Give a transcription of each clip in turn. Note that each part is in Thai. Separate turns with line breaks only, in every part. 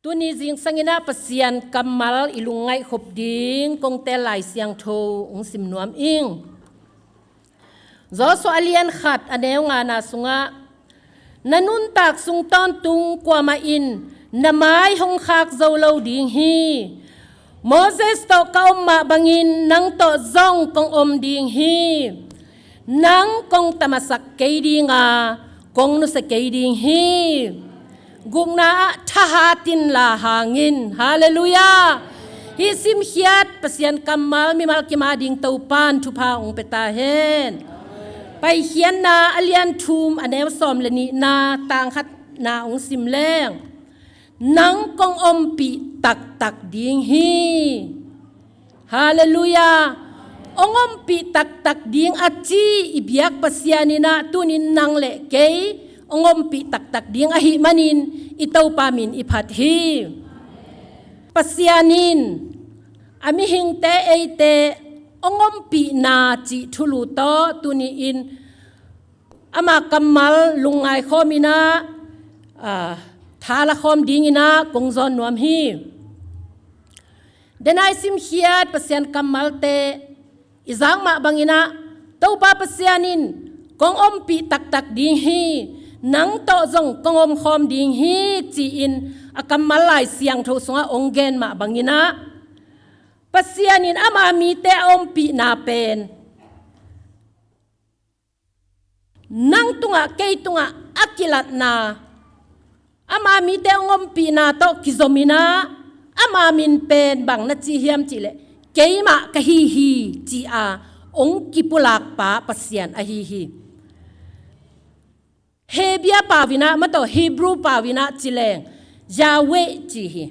ตัวนี้จิงสังเกตปัสยันกำมัลอิลุงไงขบดิ้งกงเตลายเสียงโทองสิมนวมอิงจอสอเลียนขัดอเนวงานาสุงะนันุนตักสุงตอนตุงกว่ามาอินนามายหงคักเจ้าเลาดิ้งฮีโมเสสโตกอมมาบังอินนังโตจงกงอมดิ้งฮีนังกงตมาสักเกยดิ้งากงนุสเกยดิ้งฮีกุงนาทหาตินลาหางินฮาเลลูยาฮิซิมฮิยัดปัสยันกัมมัลมิมัลกิมาดิงเตาปานทุพาองเปตาเฮนไปเขียนนาอเลียนทูมอเนวสอมเลนีนาต่างคัดนาองสิมแรงนังกงอมปีตักดิงฮีฮาเลลูยาองอมปีตักดิงอาจีอิบยักปัสยานินาตุนินนังเลเกยองอมปีตักดิงอหิมันินอิเตาปามินอิพัดฮีปัสยานินอามิหิงเตเอเตองอมปีนาจิทุลุโตตุนีอินอามากัมมัลลุงไงคอมินาทาละคอมดิงินากงจอนนวมฮีเดนายซิมเฮียดปัสยันกัมมัลเตอิซังมาบังอินาเตาปาปัสยานินกงอมปีตักดิงฮีนังโตจงกงอมคอมดิงฮีจีอินอากัมมัลไลเสียงโทสงะองเกนมาบังอินาปัสยานินอามามีเตอมปีนาเป็นนังตุงะเกยตุงะอากิลัตนาอามามีเตองอมปีนาโตกิโซมินาอามามินเป็นบังนัจีเฮียมจิเลเกยมากะฮีฮีจีอาองกิปุลากปาปัสยันอะฮีฮีเฮเบียปาวินามาโตฮีบรูปาวินาจิเลงยาเวจีฮี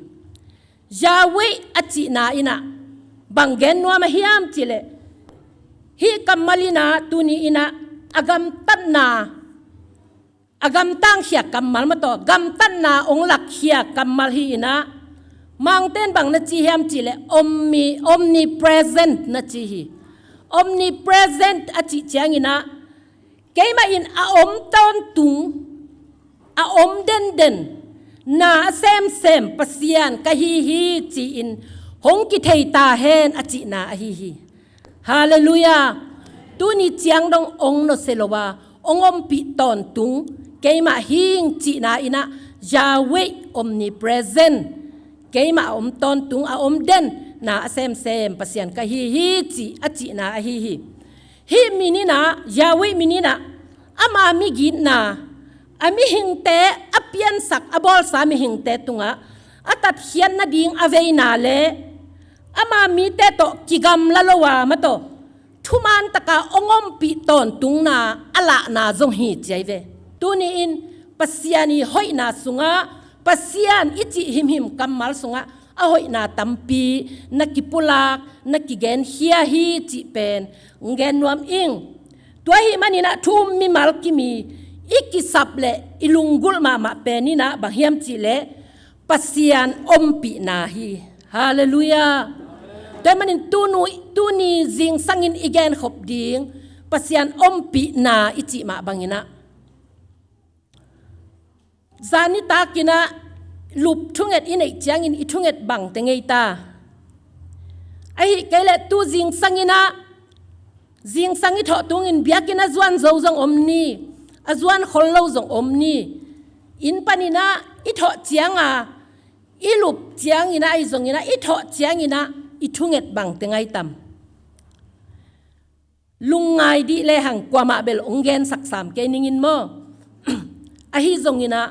ยาเวอจินาอินาบังเกนนัวมาเฮียมจิเลฮีกัมมาลินาตุนีอินาอากามตันนาอากามตั้งเขียกัมมัลมาโตกัมตันนาองหลักเขียกัมมัลฮีอินามังเต้นบังนัจีเฮียมจิเลomnipresent นัจีฮี omnipresent อจิเจียงอินาเกยมาอินอาอมตอนตุงอาอมเด่นนาเซมปัสยันกะฮีฮีจีอินหงกิเทตาเฮนอจินาอะฮีฮีฮาเลลูยาตุนีเจียงดงองโนเซโลวาองอมปิตอนตุงเกยมาฮิงจีนาอินายาเวอมนิเพรเซนเกยมาอมตอนตุงอาอมเด่นนาเซมปัสยันกะฮีฮีจีอจินาอะฮีฮีฮิมินินายาเวมินินาอามามิกินาอามิหิงเตอเปียนสักอบอลสามิหิงเตตุงะอาตัดเขียนนาดิงอเวนาเลอามามีเตโตกิกำละละวามาโตทุมันตะกาองอมปีตอนตุงนาอละนาจงฮีใจเวตุนีอินปัสยานีหอยนาสุงะปัสยานอิจิหิมกัมมัลสุงะอหอยนาตัมปีนักกิปุลากนักกิเกนเฮียฮีจิเป็นเกนนวมอิงตัวหิมันินะทุมมิมัลกิมีอิกิสับเลอิลุงกุลมาเป็นนี่นะบางเฮียมจิเลปัสยานอมปีนาฮีฮาเลลูยาแต่มันตูนีจิงสังอินอีแกนขบดิงปัสยันอมปีนาอิจิมาบังอินะจานิตากินะลุบทุ่งเอ็ดอินเอกจังอินอิทุ่งเอ็ดบังแต่ไงตาไอ้เกลตูจิงสังอินะจิงสังอิทอตุงอินเบียกินะจวนโจจงอมนีอจวนขลโลจงอมนีอินปานินะอิทอเจียงอีลุบเจียงอินะไอจงอินะอิทอเจียงอินะอิทุ่งเอ็ดบังแต่ไงตำลุงไงดีเลยหังกว่ามาเบลองเกนสักสามเกนิงินโมอะฮิจงอินะ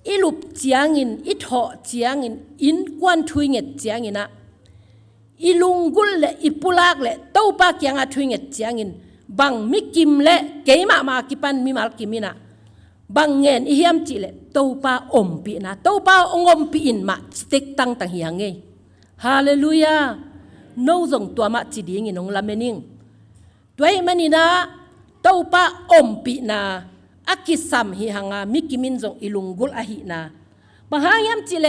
อีลุบเจียงอินอิทอเจียงอินกวนทุยเง็ดเจียงอินะอีลุงกุลเลอีปุลากเลเต้าปากยังอาทุยเง็ดเจียงอินบังมิกิมเลเกยมากิปันมิมาลกิมินะบังเงินอิเฮียมจิเลเต้าปาอมปีนะเต้าปาองอมปีอินมาสเต็กตั้งเฮียงเงฮาเลลูยาโน้จงตัวมาจิดีงินองลาเมนิงตัวไอ้มันนี่นะเต้าปาอมปีนาอากิสัมฮิฮังามิกิมินจงอิลุงกุลอหินาบางอย่างจิเล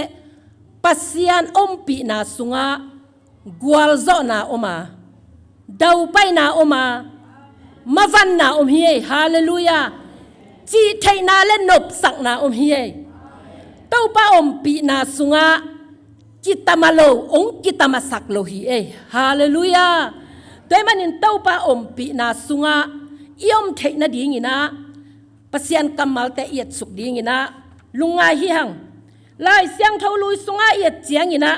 ปัสยันอมปีนาสุงะกวลโซนาอมาดาวไปนาอมามาวันนาอมเฮียฮาเลลูยาจีไทนาเลนบสักนาอมเฮีย เต้าป้าอมปีนาสุงะกิตามาโลองกิตามาสักโลฮีฮาเลลูยาแต่มันอินเต้าป้าอมปีนาสุงะยอมเทนดีงินะปัสยันกัมมัลแต่เอียดสุกดีงินะลุงไงฮิฮังไล่เสียงเท่าลุยสุงะเอียดเจียงินะ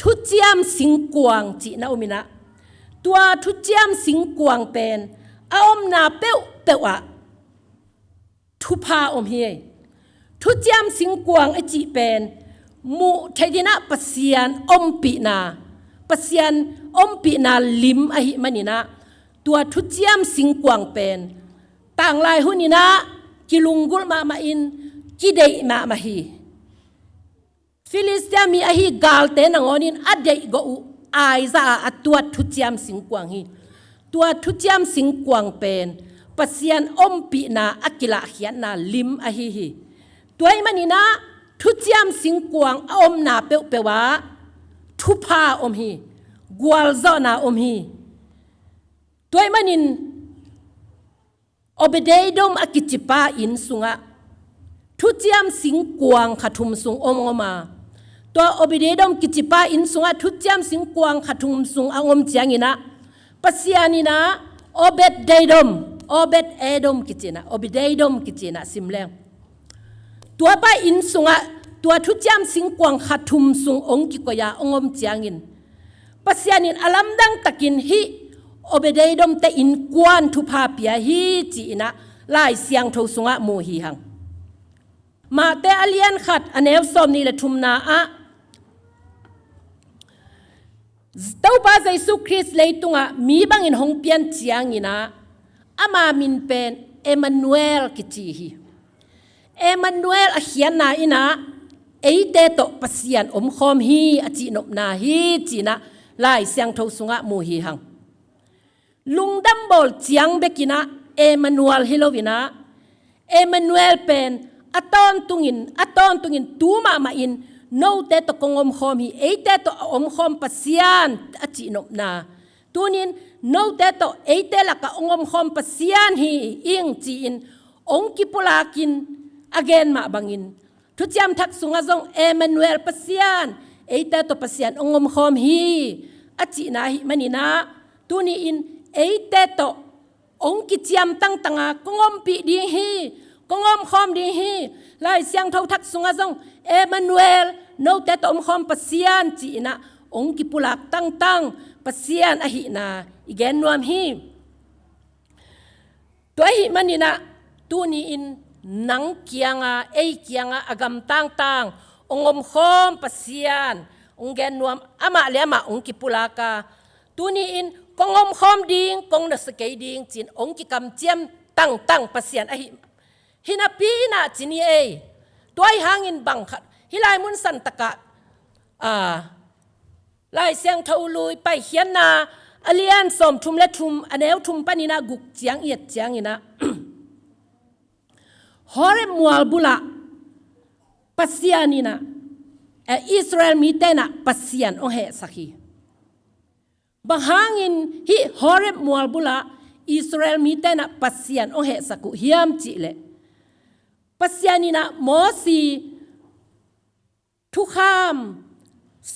ทุจยามสิงกวางจีนะอุมินะตัวทุจยามสิงกวางเป็นอมนาเป้วเป้วะทุพาอมเฮทุจยามสิงกวางไอจีเป็นมูเทดินะปัสยันอมปีนาปัสยันอมปีนาลิมอหิมันินะตัวทุจยามสิงกวางเป็นต่างลายหุนินะกิลุงกุลมาอินกิเดยมาฮีฟิลิสเตียมีอหิกาลเตนังอนินอเดยโกอุไอซาอัตัวทุจยามสิงกวางฮีตัวทุจยามสิงกวางเป็นปัสยันอมปีนาอักิลาเขียนนาลิมอหิฮีตัวไอมันินะทุจยามสิงกวางอมนาเปเปวะทุพาอมฮีกวลซอนาอมฮีตัวมันอินอบเดยดมอกิจิปาอินสุงะทุจยามสิงกวางขัดทุมสุงอมอมาตัวอบเดยดมกิจิปาอินสุงะทุจยามสิงกวางขัดทุมสุงอมเจียงินะปัสยานินะอบเดยดมอบเอดมกิจินะอบเดยดมกิจินะสิมเลงตัวป้าอินสุงะตัวทุจยามสิงกวางขัดทุมสุงองกิกยาอมเจียงินปัสยานินอลัมดังตะกินฮิอบเดยดมแต่อินกวนทุพาเปียฮีจีนะไล่เสียงทุสุงะโมฮีหังมาแต่อเลียนขัดอเนวสมนี่ละทุมนาอะเต้าป้าใจสุคริสเลยตุงะมีบางอินหงเปียนเจียงนะอามามินเป็นเอมานูเอลกิจีฮีเอมานูเอลอเขียนนาอินะเอเตโตปัสยันอมคอมฮีอจีนบนาฮีจีนะไล่เสียงทุสุงะโมฮีหังลุงดัมบอลเจียงเบกินะเอมานูเอลฮิโลวินะเอมานูเอลเป็นอตอนตุงินตูมาอินโนเตตกงอมคอมฮีเอเตตอมคอมปัสยันอจินบนาตูนินโนเตตเอเตละกะองอมคอมปัสยันฮีอิงจีอินองกิปุลากินอเกนมาบังอินทุจยามทักสุงะซงเอมานูเอลปัสยันเอเตตปัสยันองอมคอมฮีอจินาฮิมันินะตูนีอินเอเตโตองกิจยามตั้งต่างกงอมปีดีฮีกงอมคอมดีฮีไล่เสียงเท่าทักสุงะซงเอมานูเอลโนเตโตอมคอมปัสยันจีนะองกิปุลักตั้งปัสยันอหินาอีแกนนวมฮีตัวหิมันนี่นะตูนี้อินนังเกียงเอเกียงอากำตั้งองอมคอมปัสยันองแกนนวมอามาเลียมาองกิปุลักตูนี้อินกงอมคอมดิงกงนัสเกยดิงจินองกิกำเจียมตั้งปัสยันอหิฮินาปีนาจินีตัวหางอินบังคัดฮิไลมุนสันตะกะไล่เสียงเท่าลุยไปเขียนนาอเลียนสมทุมและทุมอเนวทุมปานินากุกเจียงเอียดเจียงอินะฮอเรมัวลบุละปัสยานินะอิสราเอลมีเตนะปัสยันองเหสักีบางหางอินฮิฮอเรมัวลบุละอิสราเอลมีเตนะปัสยันองเหสักุฮิมจิเลปัสยานินะโมซีทุกขาม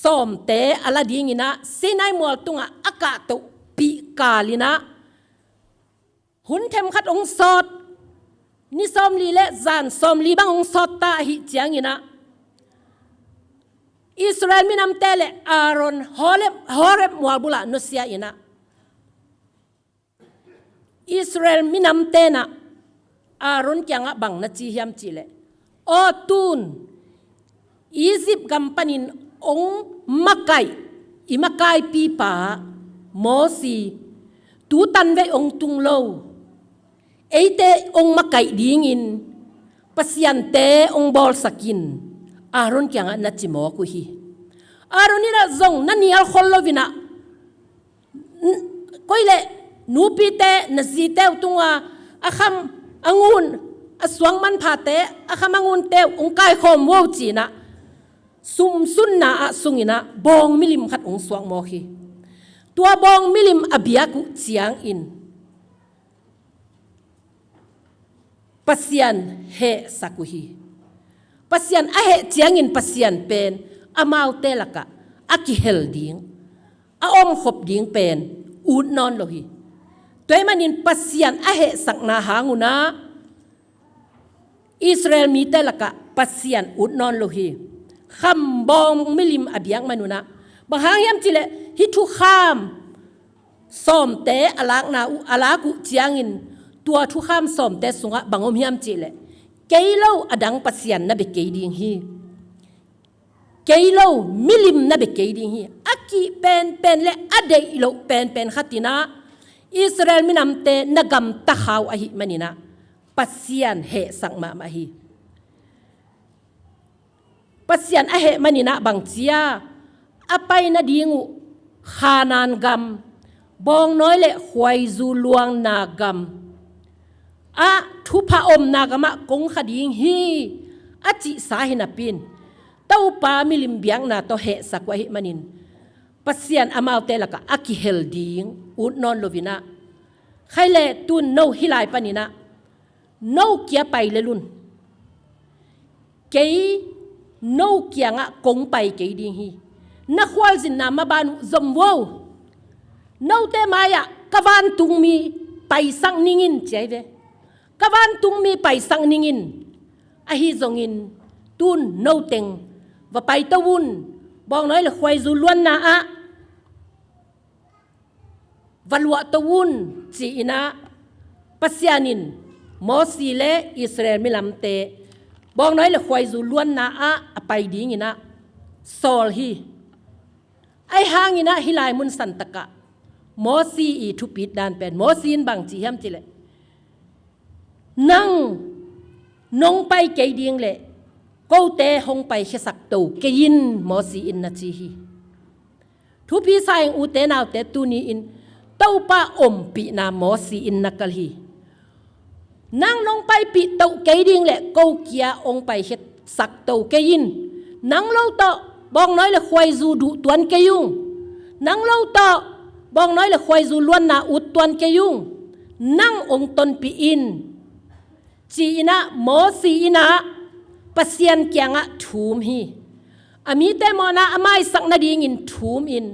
สมเตอลาดิงินะเซนายมัวตุงะอากาตุปีกาลินะหุนเทมขัดองสดนิสอมลีเลจานสอมลีบังองสดตาหิเจียงอินะอิสราเอลมินำเตเลอารอนฮอเลมัวบุลานุเซียอินะอิสราเอลมินำเตนะอารอนยังบังนัจีฮิมจิเลออตูนอียิปต์กัมปนินองมักไกอิมักไกปีป่าโมซีตูตันเวองตุงโลเอเตองมักไกดิงินปัสยันเตองบอลสกินอารอนยังนัจิโมกุฮีอารอนนี่นะซงนันนี่อัลคอลโลวินะก็เลยนูปีเตนซีเตตุงอาคำองุนอสวงมันพาเตอาคำองุนเตองไกคอมวจีนะซุมซุนนาสุงินะบองมิลิมขัดองสวงโมฮีตัวบองมิลิมอเบียกุเจียงอินปัสยันเฮสักุฮีปั pasian a he chiangin pasian pen amau te laka aki hel ding a om khop ding pen ut non lo hi toy manin pasian a he sakna hanguna Israel mi te laka pasian ut non lo hi kham bong milim abiang manuna bang hang yam chile hi thu kham som te alak na alaku chiangin tua thu kham som te sunga bangom hiam chile keilo adang pasian na be keiding hi keilo milim na be keiding hi aki pen le ade ilo pen khatina Israel minam te nagam ta khaw ahi manina pasian he sangma ma hi pasian a he manina bangchia apai na dingu khanan gam bong noi le khwai zu luang na gam a thu pha om na gama kong khading hi a chi sa hina pin tau pa milim biang na to he sakwa hi manin pasian amau te laka aki hel ding ut non lovina khaile tun no hilai panina no kia pai le lun kei no kia nga kong pai kei ding hi na khwal jin na ma ban zom wo no te maya kawan tung mi pai sang ningin cheve kawan tung mi pai sang ningin a hi zongin tun no teng wa pai tawun bong nói là khwai zu luan na a valwa tawun chi ina pasianin mosi le Israel milamte bong nói là khwai zu luan na a pai ding ina sol hi ai hang ina hilai mun santaka mosi i thu pit dan pen mosin bang chi ham chi le nang nong pai ke ding le ko te hong pai khesak to ke yin mosi in na chi hi thu pi sai u te naw te tu ni in to pa om pi na mosi in na kal hi nang nong pai pi to ke ding le ko kia ong pai khet sak to ke yin nang lo to bong nói là khwai zu du tuan ke yung nang lo to bong nói là khwai zu luan na ut tuan ke yung nang ong ton pi in chi ina mosi ina pasian kyanga thum hi ami te mona amai sak na ding in thum in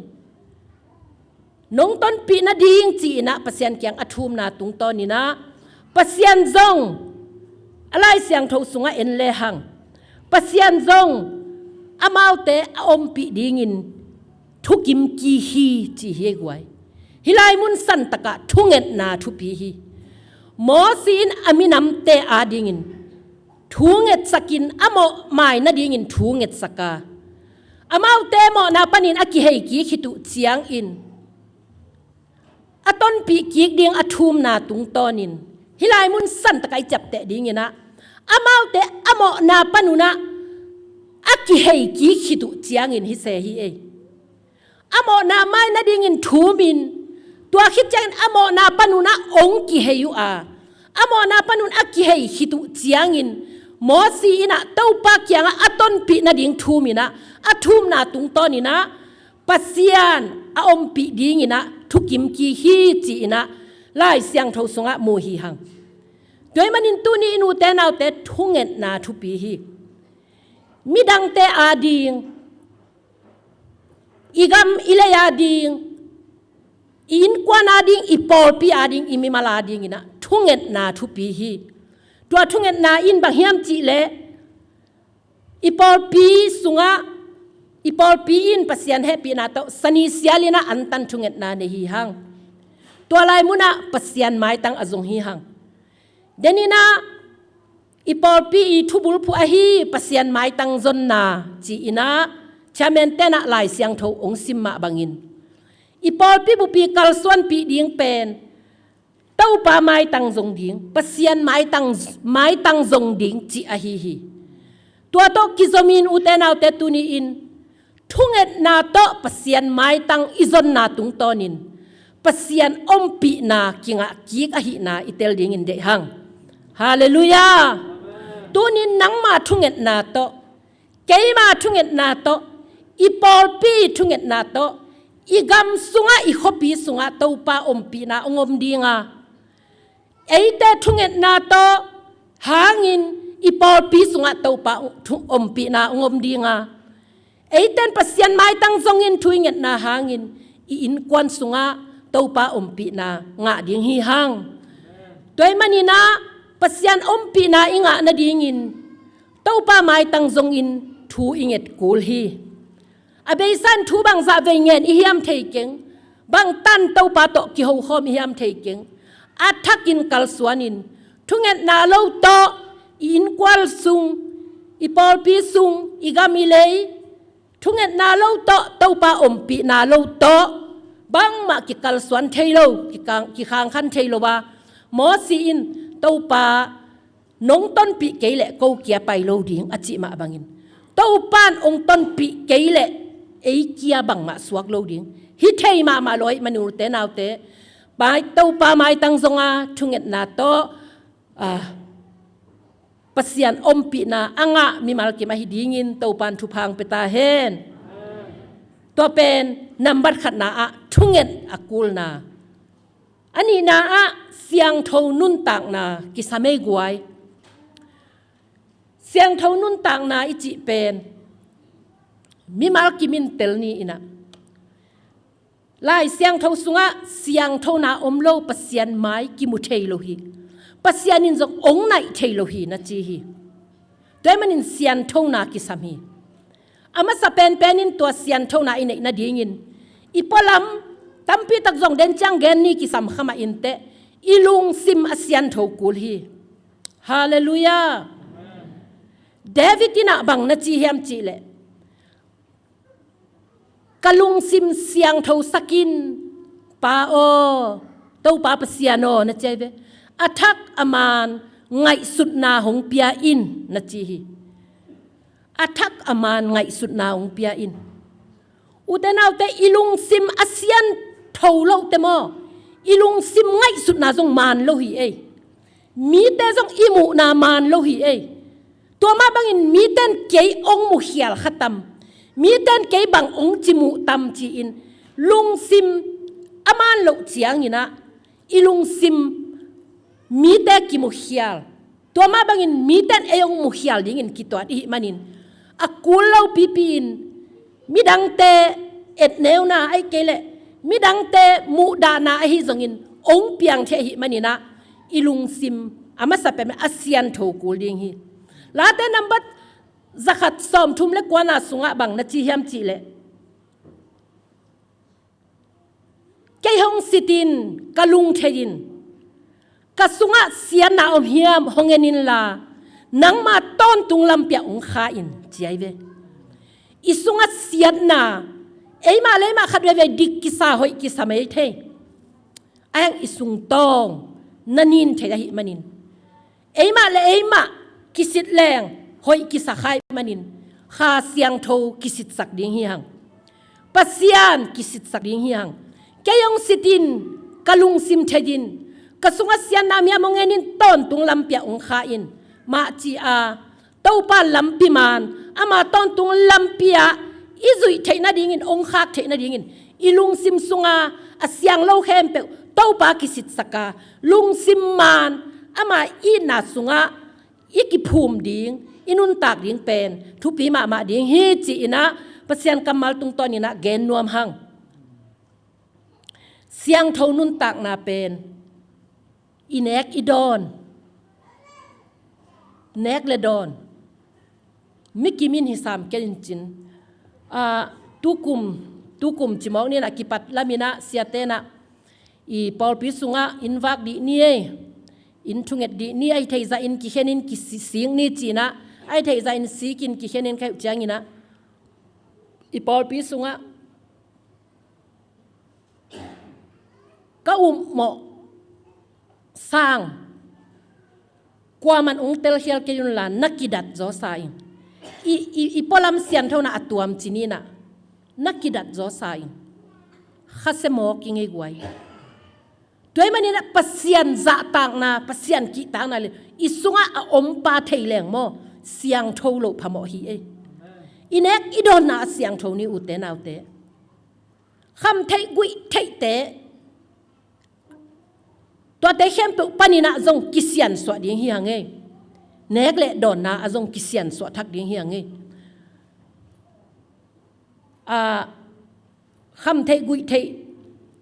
nong ton pi na ding chi ina pasian kyang athum na tung to ni na pasian zong alai siang tho sunga en le hang pasian zong amau te om pi ding in thukim ki hi chi he gwai hilai mun san taka thunget na thu pi hi mosin aminam te ading in thunget sakin amo mai na ding in thunget saka amau te mo na panin aki hei ki khitu chiang in aton pi ki ding athum na tung tonin hilai mun san takai chap te ding ina amau te amo na panuna aki hei ki khitu chiang in hi se hi e amo na mai na ding in thumin tua khit chang amo na panuna ong ki heyu a amo na panun aki hei khitu chiang in mosi ina taupa kyanga aton pi na ding thumina athum na tung tonina pasian a om pi ding ina thukim ki hi chi ina lai siang tho sunga mo hi hang toy manin tu ni inu te naw te thunget na thu pi hi midang te ading igam ilaya ding in kwana ding ipol pi ading imimala ding ina thunget na thu pi hi tua thunget na in bang hiam chi le ipol pi sunga ipol pi in pasian happy na to sani sialina antan thunget na ne hi hang tua lai muna pasian mai tang azong hi hang denina ipol pi i thubul phu a hi pasian mai tang zon na chi ina chamen te na lai siang tho ong simma bangin ipol pi bu pi kal suan pi ding pen tau pa mai tang zong ding pasian mai tang zong ding chi a hi hi tua to kizomin uten au te tuni in thunget na to pasian mai tang izon na tung tonin pasian ompi na kinga ki a hi na itel ding in de hang hallelujah tunin nang ma thunget na to keima thunget na to ipol pi thunget na to igam sunga i khopi sunga to pa ompi na ongom dinga eite thunget na to hangin ipol pi sunga to pa pi na ngom dinga eiten pasian mai tang zongin thuinget na hangin I in kwan sunga to pa pi na nga ding hi hang toy manina pasian pi na inga na dingin to pa mai tang zongin thu inget kul hi abeisan thu bang za ve ngen I hiam thei keng bang tan to pa to ki ho khom hiam thei keng athakin kal suanin thunget na lo to in kwal sung ipol pi sung igamilei thunget na lo to pa pi na lo to bang ma ki kal suan thailo ki khang khan thailo ba mo si in to pa nong ton pi keile ko kia pai lo ding achi ma bangin to pan ong ton pi keile ei kia bang ma suak lo ding hi thei ma loi manur te naw te bai to pa mai tang zonga thunget na to pasian pi na anga mi mal ki ma hi dingin to pan thu phang peta hen to pen number khat na a thunget akul na ani na a siang tho nun tak na ki samei guai siang tho nun tak na ichi pen mi mal ki min tel ni ina lai siang tho sunga siang tho na lo pasian mai ki mu thei lo hi pasian in jong ong nai thei lo hi na chi hi toy manin sian tho na ki sam hi ama sa pen in to sian tho na in na dingin ipolam tampi tak jong den chang gen ni ki sam khama in te ilung sim asian tho kul hi hallelujah david ina bang na chi hiam chi le kalung sim siang tho sakin pa o to pa pasiano na cheve athak aman ngai sut na hong pia in na chi hi athak aman ngai sut na hong pia in utenaw te ilung sim asian tho lo te mo ilung sim ngai sut na jong man lo hi e mi te jong imu na man lo hi e to ma bangin mi ten ke ong mu hial khatam mi ten ke bang ong chimu tam chi in lung sim aman lo chiang ina ilung sim mi te ki mu hial to ma bangin mi ten eong mu hial ding in ki to hi manin akul lo pipin mi dang te et neu na ai kele mi dang te mu da na hi zongin ong piang the hi manina ilung sim ama sape asian tho kul ding hi la te number zakat som thum le kwana sunga bang na chi hiam chi le ke hong sitin kalung thein ka sunga sian na om hiam hongenin la nang ma ton tung lam pia ong kha in chiai ve isunga sian na eima le ma khat ve dik ki sa hoi ki samai the ang isung tong nanin the hi manin eima le eima kisit leng hoi ki sa khai manin kha siang tho kisit sak ding hi hang pasian kisit sak ding hi hang kayong sitin kalung sim thejin kasunga sian na mia mongenin ton tung lampia ong kha in ma chi a to pa lampi man ama ton tung lampia izui theina ding in ong khak theina ding in ilung sim sunga asyang lo khem pe to pa kisit saka lung sim man ama I na sunga iki phum ding inun tak ding pen thupi ma ding hi chi ina pasian kamal tung ton ina gen nuam hang siang tho nun tak na pen inek idon nek le don mikimin hisam kelin chin tukum chimong ni na kipat lamina siatena I Paul pisunga invak di ni in thunget di ni ai thei za in ki henin ki sing ni china ai thei za in sikin ki henin kai changina I Paul pisunga ka mo sang kwa man ong tel hial ke yun la nakidat zo sai I polam sian thona atuam chinina nakidat zo sai khase mo ki ngai guai toy manina pasian za tang na pasian ki tang na le isunga a om pa theileng mo siang tho lo phamo hi e inek idon na siang tho ni ute na ute kham thei gui thei te to te hem pe panina jong kisian so ding hi hange เนกเลดอนนาอจงกิเซียนสวทักดิ้งเฮียงไงคำเทกุยเท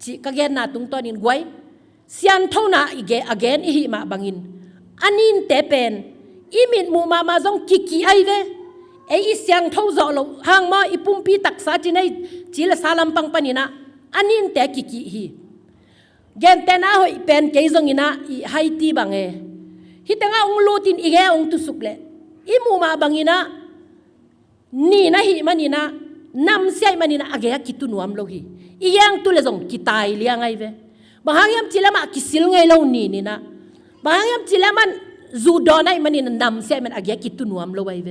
จิกะเกนนาตุงตอนินไว้เสียนเท่านาอีเกอเกนอีหิมาบังอินอันนี้เตเป็นอีมิดมูมาจงกิกิไอเวไอเสียงเท่าจอลห่างมาอีปุ่มปีตักษาจีในจีละสาลัมปังปนินะอันนี้เตกิกิฮีเกนเตน่าหอยเป็นเกยจงอินะอีไฮตีบังเอฮิตงาองลูตินอีเกองตุสุกเลอีมูมาบังอินะนี่นะฮิมันนี่นะนำเสียมันนี่นะอเกยกิตุนวมโลฮีอียังตุเลจงกิตายเลียงไงเวบางอย่างจีละมากิสิลไงเรานี่นะบางอย่างจีละมันจูดอนไอมันนี่นำเสียมันอเกยกิตุนวมโลไว้เว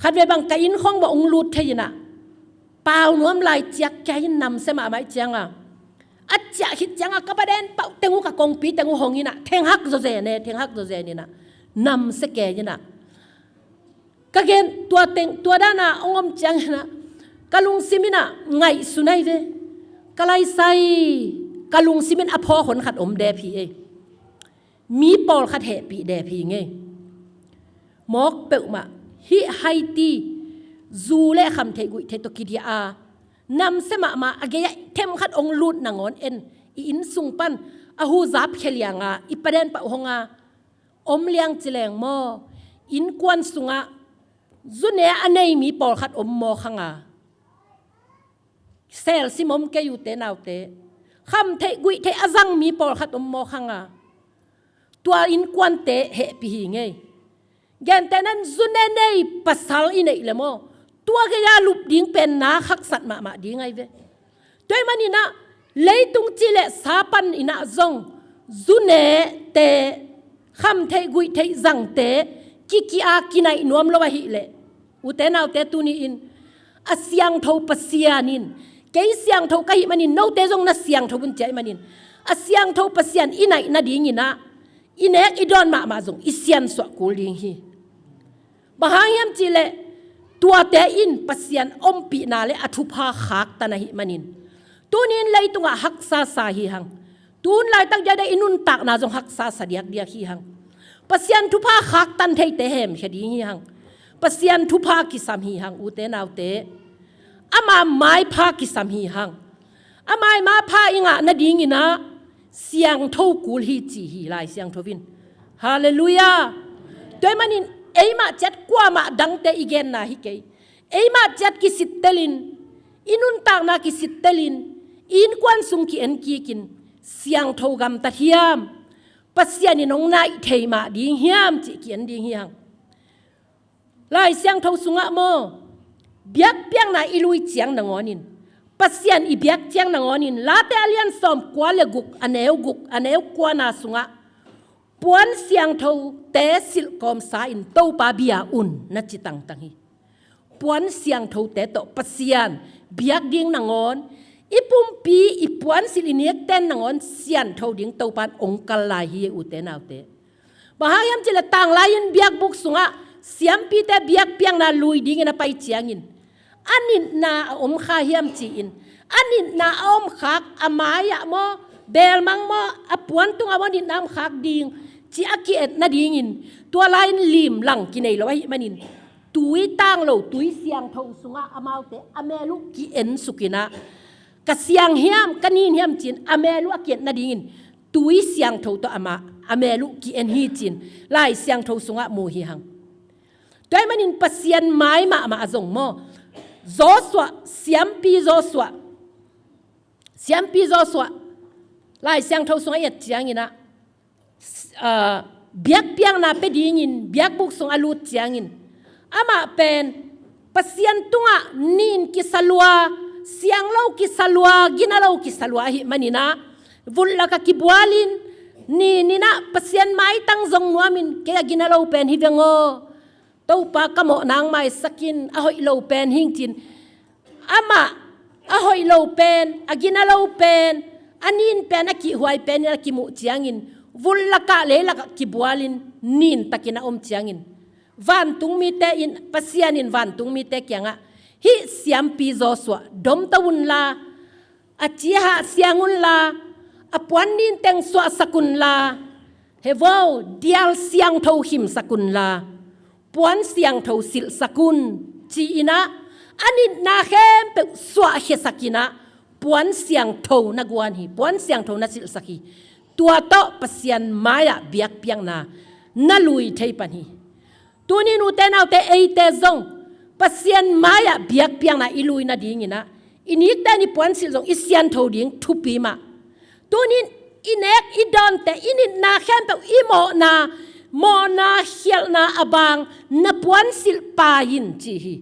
ขัดเวบางกอินของบ่องลูดเทยนะเปล่านวมลายเจียกแกยินนำเสียมาไม่เจียงอ่ะอาจจะคิดจังกับประเด็นเป่าเตงูกับกงปีเตงูหงนี่นะเทงฮักโจเซเนเทงฮักโจเซนี่นะนำเสกนี่นะก็เกณฑ์ตัวด้านน่ะองค์จังนะกะลุงซิมินะไงสุนัยเวกะไลไซกะลุงซิมินอภอขนขัดอมเดพีเอมีปอลขัดเหปีเดพีไงมอกเปิลมาฮิไฮตีจูเล่คำเทกุยเทตกิดีอานำเสมาอเกยเทมขัดองลูดนางอนเอ็นอินสุงปันอหูจับเขลียงอีประเด็นปะหงอมเลียงจิเลงมออินกวนสุงจุเนอันไหนมีปอลขัดอมมอขังเซลซิมอมเกยุเตนาวเตคำเทกุยเทอจังมีปอลขัดอมมอขังตัวอินกวนเตเหปีหิงเกนแต่นั้นจุเนเนยปัสสาวอินเอเลมอตัวก็ยาลุบดิ้งเป็นนาขักสัตมาดิ้งไงเวตัวมันนี่นะเลยตุงจิเลสาปันอินะจงจุเนเตคำเทกุยเทจังเตกิอากินัยนวมลวะหิเลอุเตนเอาเตตุนีอินอาเสียงเท่าปัสเซียนินเกยเสียงเท่าก็หิมันนินโนเตจงน่ะเสียงเท่าบุญใจมันนินอาเสียงเท่าปัสเซียนอินัยน่ะดิ้งอินะอินเอกอิดอนมาจงอิเสียนสวกุลิงฮีบางยามจิเลตัวเตอินปัสยันอมปีนาเลอธุภาขักตานะหิมันินตัวนี้เลยตุงหักซาสาหิหังตัวนี้ตั้งใจได้อินุนตักนาจงหักซาสเดียกหิหังปัสยันทุภาขักตันเทเตเหมเฉดีหิหังปัสยันทุภากิสามหิหังอุเตนาวเตอามาไม้ภากิสามหิหังอามามาภาอิงะนาดิ้งอินะเสียงทูกุลฮิจีหิลายเสียงทวินฮาเลลูยาตัวมันนินเอ้มาจัดกว่ามาดังเตอีเกนนาฮิเกเอ้มาจัดกิสิตเตลินอินุนตากนากิสิตเตลินอินควันสุงกิเอ็นกีกินเสียงทกำตะเทียมปัสยานินงนาอิเทมาดิ้งเฮียมจิเกียนดิ้งเฮียงลายเสียงทสุงะโมเบียกเปียงนาอิลุยเจียงนางอนินปัสยันอีเบียกเจียงนางอนินลาเตอเลียนสอมกว่าเลกุกอันเอวกุกอันเอวกว่านาสุงะปวนเสียงเท่าเตสิลกอมสาอินโตปาบิยาอุนนัจิตังตังฮีปวนเสียงเท่าเตโตปัสยันเบียกดิ้งนางอนอีปุ่มปีอีปวนสิลิเนียกเต้นนางอนเสียงเท่าดิ้งโตปานองค์กลายฮีอุเตนาวเตบางยามจิละต่างลายินเบียกบุกสุงะเสียมปีเตเบียกเปียงนาลุยดิ้งนะไปเจียงินอันนี้นาอมข้าเฮียมจีอินอันนี้นาอมขักอามายะโมเบลมังโมอปวนตุงอวันนี้น้ำขักดิ้งจีอากิเอ็ดนาดิ้งอินตัวลายลิมหลังกินไอเราไว้มันอินตุยตั้งเราตุยเสียงทงสุงะอามาวเตอเมลุกิเอ็นสุกินะกะเสียงเฮียมกะนีนเฮียมจีนอเมลุอากิเอ็ดนาดิ้งอินตุยเสียงทงตัวอามาอเมลุกิเอ็นฮีจีนลายเสียงทงสุงะโมฮีหังตัวมันอินปัสยันไม้มาจงโมโจสวะเสียมปีโจสวะเสียมปีโจสวะลายเสียงทงสุงะเอ็ดเจียงอินะเบียกเปียงนาเป็ดยินเบียกบุกส่งอาลูดเจียงินอามาเป็นปัสยันตุงะนินกิสลัวเสียงเล่ากิสลัวกินเล่ากิสลัวหิมันนี่นะวุลลักกิบวาลินนี่นะปัสยันไม้ตั้งจงนัวมินแกกินเล่าเป็นฮิเวงโอเต้าปากกะโมนางไม้สกินอหอยเล่าเป็นหิงจินอามาอหอยเล่าเป็นอากินเล่าเป็นอันนี้เป็นอากิหวยเป็นอากิมุเจียงินวุลลักะเลลักกิบวาลินนินตะกินะอมเจียงินวันตุงมีเตอินปัสยานินวันตุงมีเตเกียงะฮิเสียมปีโจสวะดมตะวุนลาอจิหะเสียงุนลาอปวันนินเต็งสวะสกุนลา เฮวอเดียลเสียงเท่าหิมสกุลลาปวนเสียงเท่าสิลสกุลจีนะอันนี้นาเข้มเปสวะเฮสกินะปวนเสียงเท่านักวันฮีปวนเสียงเท่านัสิลสกีตัวโตปเสียนมายะเบียกเปียงนาลุยเทปันฮีตัวนี้นูเตนเอาเตเอเตซงปเสียนมายะเบียกเปียงนาอิลุยนาดิ้งนะอินิกแต่นี่ปวนสิลซงอิเสียนเท่าดิ้งทุปีมาตัวนี้อินเอกอิดอนแต่อินินาเข้มเปอิโมนาเฮียลนาอบางนาปวนสิลปายินจีฮี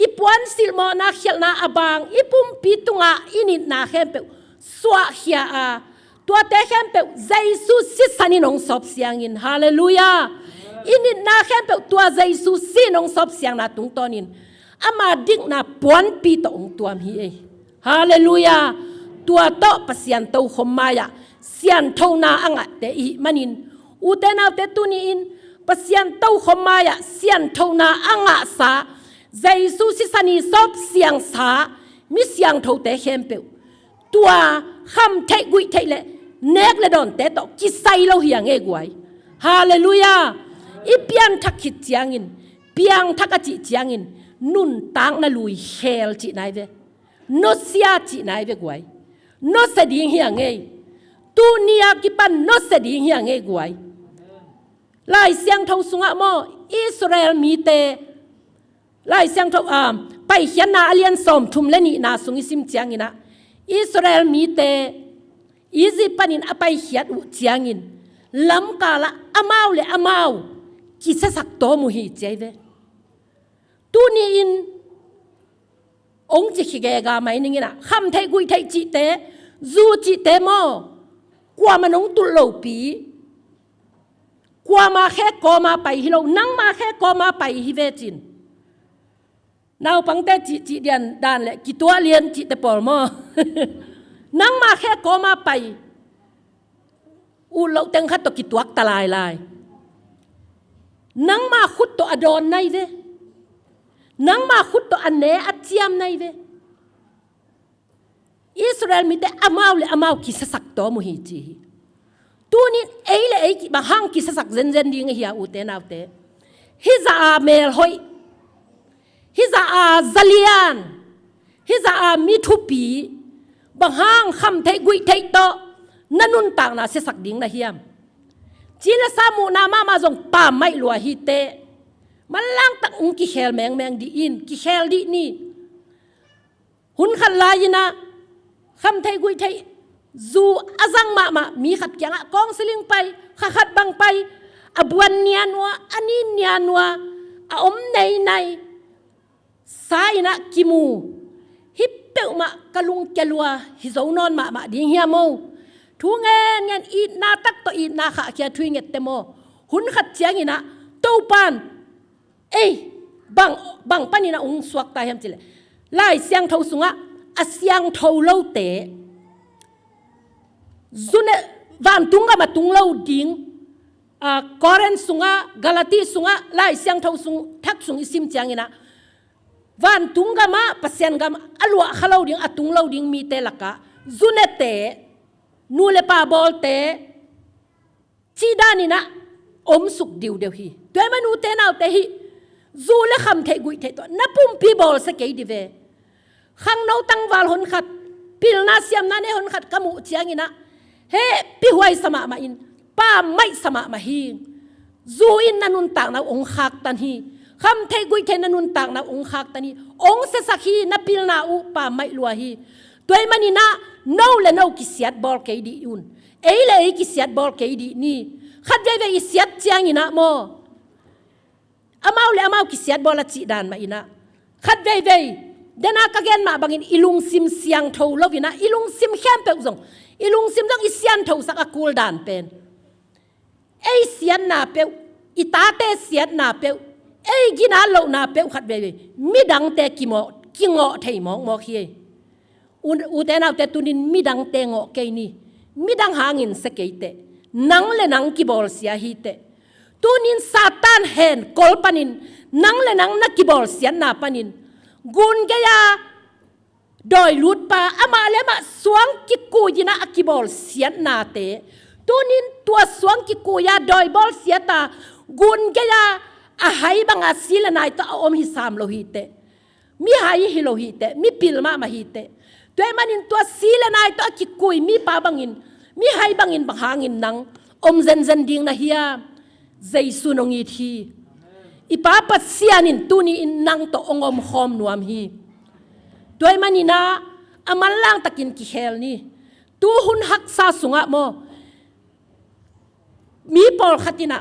อีปวนสิลโมนาเฮียลนาอบางอีปุ่มปีตุงะอินินาเข้มเปสวะเฮียอาตัวเตเข้มเปใจสุสิสันินงสอบเสียงอินฮาเลลูยาอินินาเข้มเปตัวใจสุสินงสอบเสียงนาตุงตอนินอามาดิกนาปวนปีตองตัวมีเอฮาเลลูยาตัวโตปเสียนโตขมายะเสียนเท่านาอังะเตอีมันินอุเตนาเตตุนีอินปเสียนเต้าขมายะเสียนเท่านาอังะสาใจสุสิสันีซอบเสียงสามิเสียงเท่าเตเข้มเปวตัวคำเทกุยเทเลเนกเลดอนเตตอกิไซเราเหียงเอกไว้ฮาเลลูยาอีเปียนทักขิดเจียงอินเปียงทักจิเจียงอินนุนตังนาลุยเฮลจินายเวโนเสียจินายเวกไว้โนเสดิงเหียงเอตูเนียกิปันโนเสดิงเหียงเอกไว้ลายเสียงเท่าสุงะโมอิสราเอลมีเตลายเสียงเท่าไปเขียนนาเลียนสมทุมเลนีนาสุงอิสิมเจียงอินะอิสราเอลมีเตอียิปต์นินอไปเขียนอุเจียงอินลำกาละอามาวเลอามาวกิเสสักโตมุฮีเจเวตูนีอินองค์จิขิเกกาไม่นิ่งนะคำไทยกุยไทยจิเตจูจิเตโมกว่ามันองตุโลปีกว่ามาแค่กอมาไปฮิโลนั่งมาแค่กอมาไปฮิเวจินนาวปังเตจิเดียนดานเลยกิตัวเลียนจิเตปอลโมนั่งมาแค่กอมาไปอูเราเต็งขัดตัวกิตัวตะลายลายนั่งมาขุดตัวอดอนในเวนั่งมาขุดตัวอันเนอัดเจียมในเวอิสราเอลมีแต่อามาวเลยอามาวกิสสักตัวมุฮิจีตัวนี้เอเลเอกิบางห้างกิสสักเซนเซนดิ้งเฮียอุเตนเอาเตฮิซาเมลฮอยฮิซาซัลียนฮิซามิทุปีบางห้างคำไทยกุยไทยโตนันุนต่างนาเสสักดิ้งนะเฮียมจีนสามุนามาจงป่าไม่ลัวฮิเตมันล่างตักอุงกิเฮลแมงดีอินกิเฮลดีนี่หุนขันลายนะคำไทยกุยไทยจูอาจังมามีขัดแย้งกองสลิงไปขัดบังไปอบวนเนียนัวอันนี้เนียนัวอมในสายนะกิมูฮิปเปอมากะลุงแกลัวฮิโซนอนมาดิ้งเฮียโมทุงเงินอีนาตักตัวอีนาขาเคียทุยเงตเตโมหุนขัดแย้งอีนะเต้าปานเอ้บังปานี่นะองสวกตายเฮมจิเลไล่เสียงเท่าสุงะอาเสียงเท่าเล่าเตะจุนวันตุงกะมาตุงเล่าดิ้งกอเรนสุงะกาลาตีสุงะไล่เสียงเท่าสุงทักสุงอิสิมเจียงอีนะวันตุงกะมาปัสเซนกะมาอลัวขเล่าดิ้งอตุงเล่าดิ้งมีเตลักะจุนเตะนูเลปาบอลเตะชีดานี่นะอมสุกดิวเดียวฮีด้วยมันนูเตนเอาเตฮีจูเลคำเทกุยเทตัวนับปุ่มปีบอลสเกยดิเวขังโนตังวาลหนขัดพิลนาเซียมนั่นเอหนขัดกมุเจียงินะเฮปีหวยสมามาอินป้าไม่สมามาฮีจูอินนันุนต่างนาองคักตันฮีคำเทกุยเทนันุนต่างนาองคักตันฮีองเสสักฮีนับพิลนาอุป้าไม่ลัวฮีด้วยมันนี่นะโนเลโนกิเสียดบอลเกยดีอุนเอเลกิเสียดบอลเกยดีนี่ขัดใจเวกิเสียดเจียงินะโมอามาเลยอามากิเสียดบอลจีดานมาอินะขัดเว่ยเดน่ากะเกนมาบางอินอิลุงซิมเสียงเท่าลวินะอิลุงซิมเข้มเปิงอิลุงซิมต้องอิเสียนเท่าสักกูลดานเป็นไอเสียนนาเปิวอิตาเตเสียนนาเปิวไอกินาโลนาเปิวขัดเว่ยมิดังเตกิโมกิงอเทยมองเฮียอุเตนาเตตุนินมิดังเตงอเกนี่มิดังหางินสเกยเตนังเลนังกิบอลเสียฮีเตตูนินซาตานเห็นกอลปานินนังเลนังนักกิบอลเสียนนาปานินกุนกะยาโดยลุดปาอามาเลมาสวงกิกูยินะกิบอลเสียนนาเต ตุนินตัวสวงกิกูยาดอยบอลเสียตากุนเกียอาหายบังอาศิลนายตาอมหิสามโลหิเตมีหายฮิโลหิเตมีปิลมามาหิเตตัวมันอินตัวศิลนายตากิกุยมีปาบังอินมีหายบังอินบังหางอินนังอมเซนเซนดิงนะเฮียใจสุนงอีทีอีป้าปัสเซียนินตุนีอินนังโตองอมหอมนวมฮีตัวมันอินาอามันล่างตะกินกิเฮลนี่ตูหุนหักซาสุงะโมมีปอลขัดินะ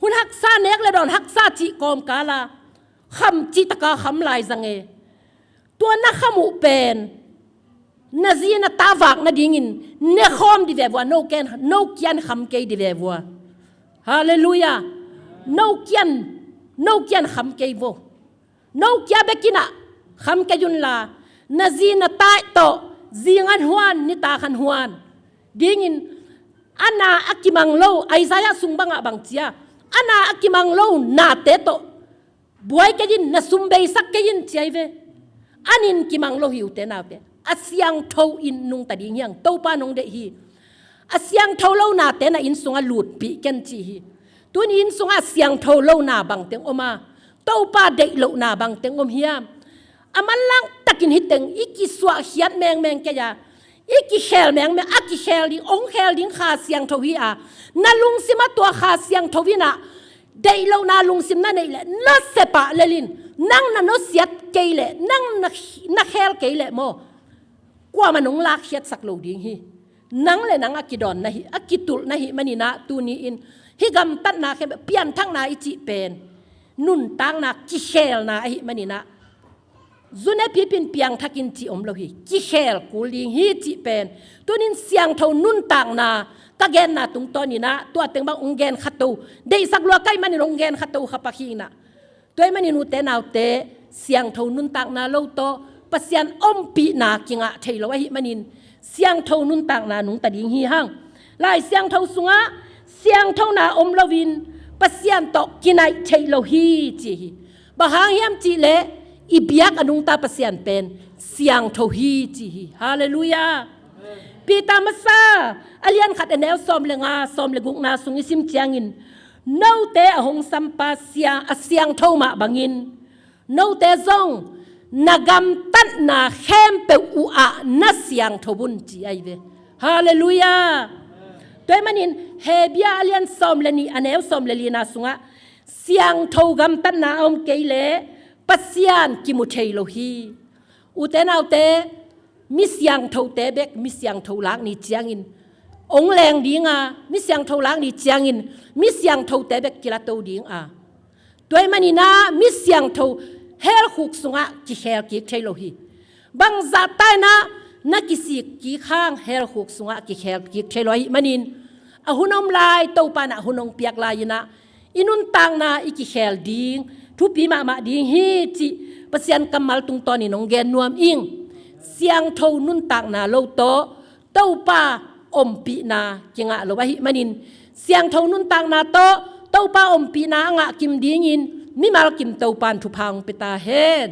หุนหักซาเนกเลดอนหักซาจิกอมกาลาคำจิตกาคำลายจังเอตัวนักขมุเป็นนาซีนตาวักนาดิ่งินเนคอมดิเววัวโนเกนโนเกียนคำเกยดิเววัวฮาเลลูยาโนเกียนคำเกยวัวโนเกียเบกินะคำเกยุนลานาซีนตาโตจีงันฮวนนิตาขันฮวนดิ่งินอันนาอักิมังโลไอซายาสุงบังอะบังเจียอันนาอักิมังโลนาเตโตบวยเกยินนาซุมเบยสักเกยินเจียเวอันนินกิมังโลหิวเตนาเวอาเซียงเท่าอินนุงตัดยังเต้าป้านงเดฮีอาเซียงเท่าเล่านาเตนะอินสุงาหลุดปีกันจีฮีตัวนี้อินสุงาเซียงเท่าเล่านาบังเตงอมาเต้าป้าเด็กเล่านาบังเตงอมเฮียมอามันลังตะกินหิตเตงอีกิสวะเขียนแมงแกยาอีกิเฮลแมงอากิเฮลดิองเฮลดิงขาเซียงเท่าฮีอานาลุงซิมาตัวขาเซียงเท่าฮีนะเด็กเล่านาลุงซิมนั่นเองแหละน่าเสปะเลลินนั่งนั่นโนเสียดเกยเละนั่งนักเฮลเกยเละโมกว่ามันนงลากเขียดสักโลดิ้งฮีนังเลยนังอากิดอนนะฮีอากิตุลนะฮีมันนี่นะตูนี้อินฮิกำตัดนาแค่เปลี่ยนทั้งนาอิจิเป็นนุ่นตั้งนากิเชลนาฮีมันนี่นะจุนเอพีปินเปียงทักินจีอมโลฮีกิเชลกูลิงฮีจิเป็นตัวนี้เสียงเท่านุ่นตั้งนาตะเกนนาตุงตอนนี้นะตัวเต็งบังองเกนขัดตูได้สักลัวใกล้มันนี่องเกนขัดตูขับปะคีนะตัวมันนี่นูเตนเอาเตเสียงเท่านุ่นตั้งนาโลโตปัสยันอมปีนากิงะเทลวะหิมันินเสียงเท่านุนต่างนานุงตัดยิงฮีหังลายเสียงเท่าสุงะเสียงเท่านาอมลวินปัสยันตอกกินไอเทลฮีจีบะหางเฮียมจีเลอีเบียกอนุงตาปัสยันเป็นเสียงเท่าฮีจีฮาเลลูยาปีตามาซาอเลียนขัดแนวซอมเลงาซอมเลกุกนาสุงอิซิมเจียงินโนเตอหงสัมปาเสียงเท่ามาบังินโนเตซงนากำตัดนาเข้มเปอุอานัสยังทบุนจีไอเวฮาเลลูยาตัวมันอินเฮเบียเลียนซอมเลนีอันเอวซอมเลลีนาสุงะเสียงทกำตัดนาอมเกยเลปัสยานกิมุเทโลฮีอุเตนเอาเตมิเสียงทเตเบกมิเสียงทลักนี่จียงอินองแรงดีงามิเสียงทลักนี่จียงอินมิเสียงทเตเบกกิลาโตดีงอาตัวมันอินามิเสียงทเฮลขุกสุงะกิเฮลกิเทโลฮีบังจัตไตนะนักกิสิกิข้างเฮลขุกสุงะกิเฮลกิเทโลฮีมันินอหุนอมลายเต้าปานะหุนองเปียกลายนะอินุนตังนะอิกิเฮลดิงทุปีมาดิงฮีจิปัสยันกำมัลตุงตอนี่นองเกนนวมอิงเสียงเท่านุนตังนะโลโตเต้าปาอมปีนากิงะโลวะฮิมันินเสียงเท่านุนตังนะโตเต้าปาอมปีนางะกิมดิงินมิมาลกิมเต้าปานทุพังเปตาเฮด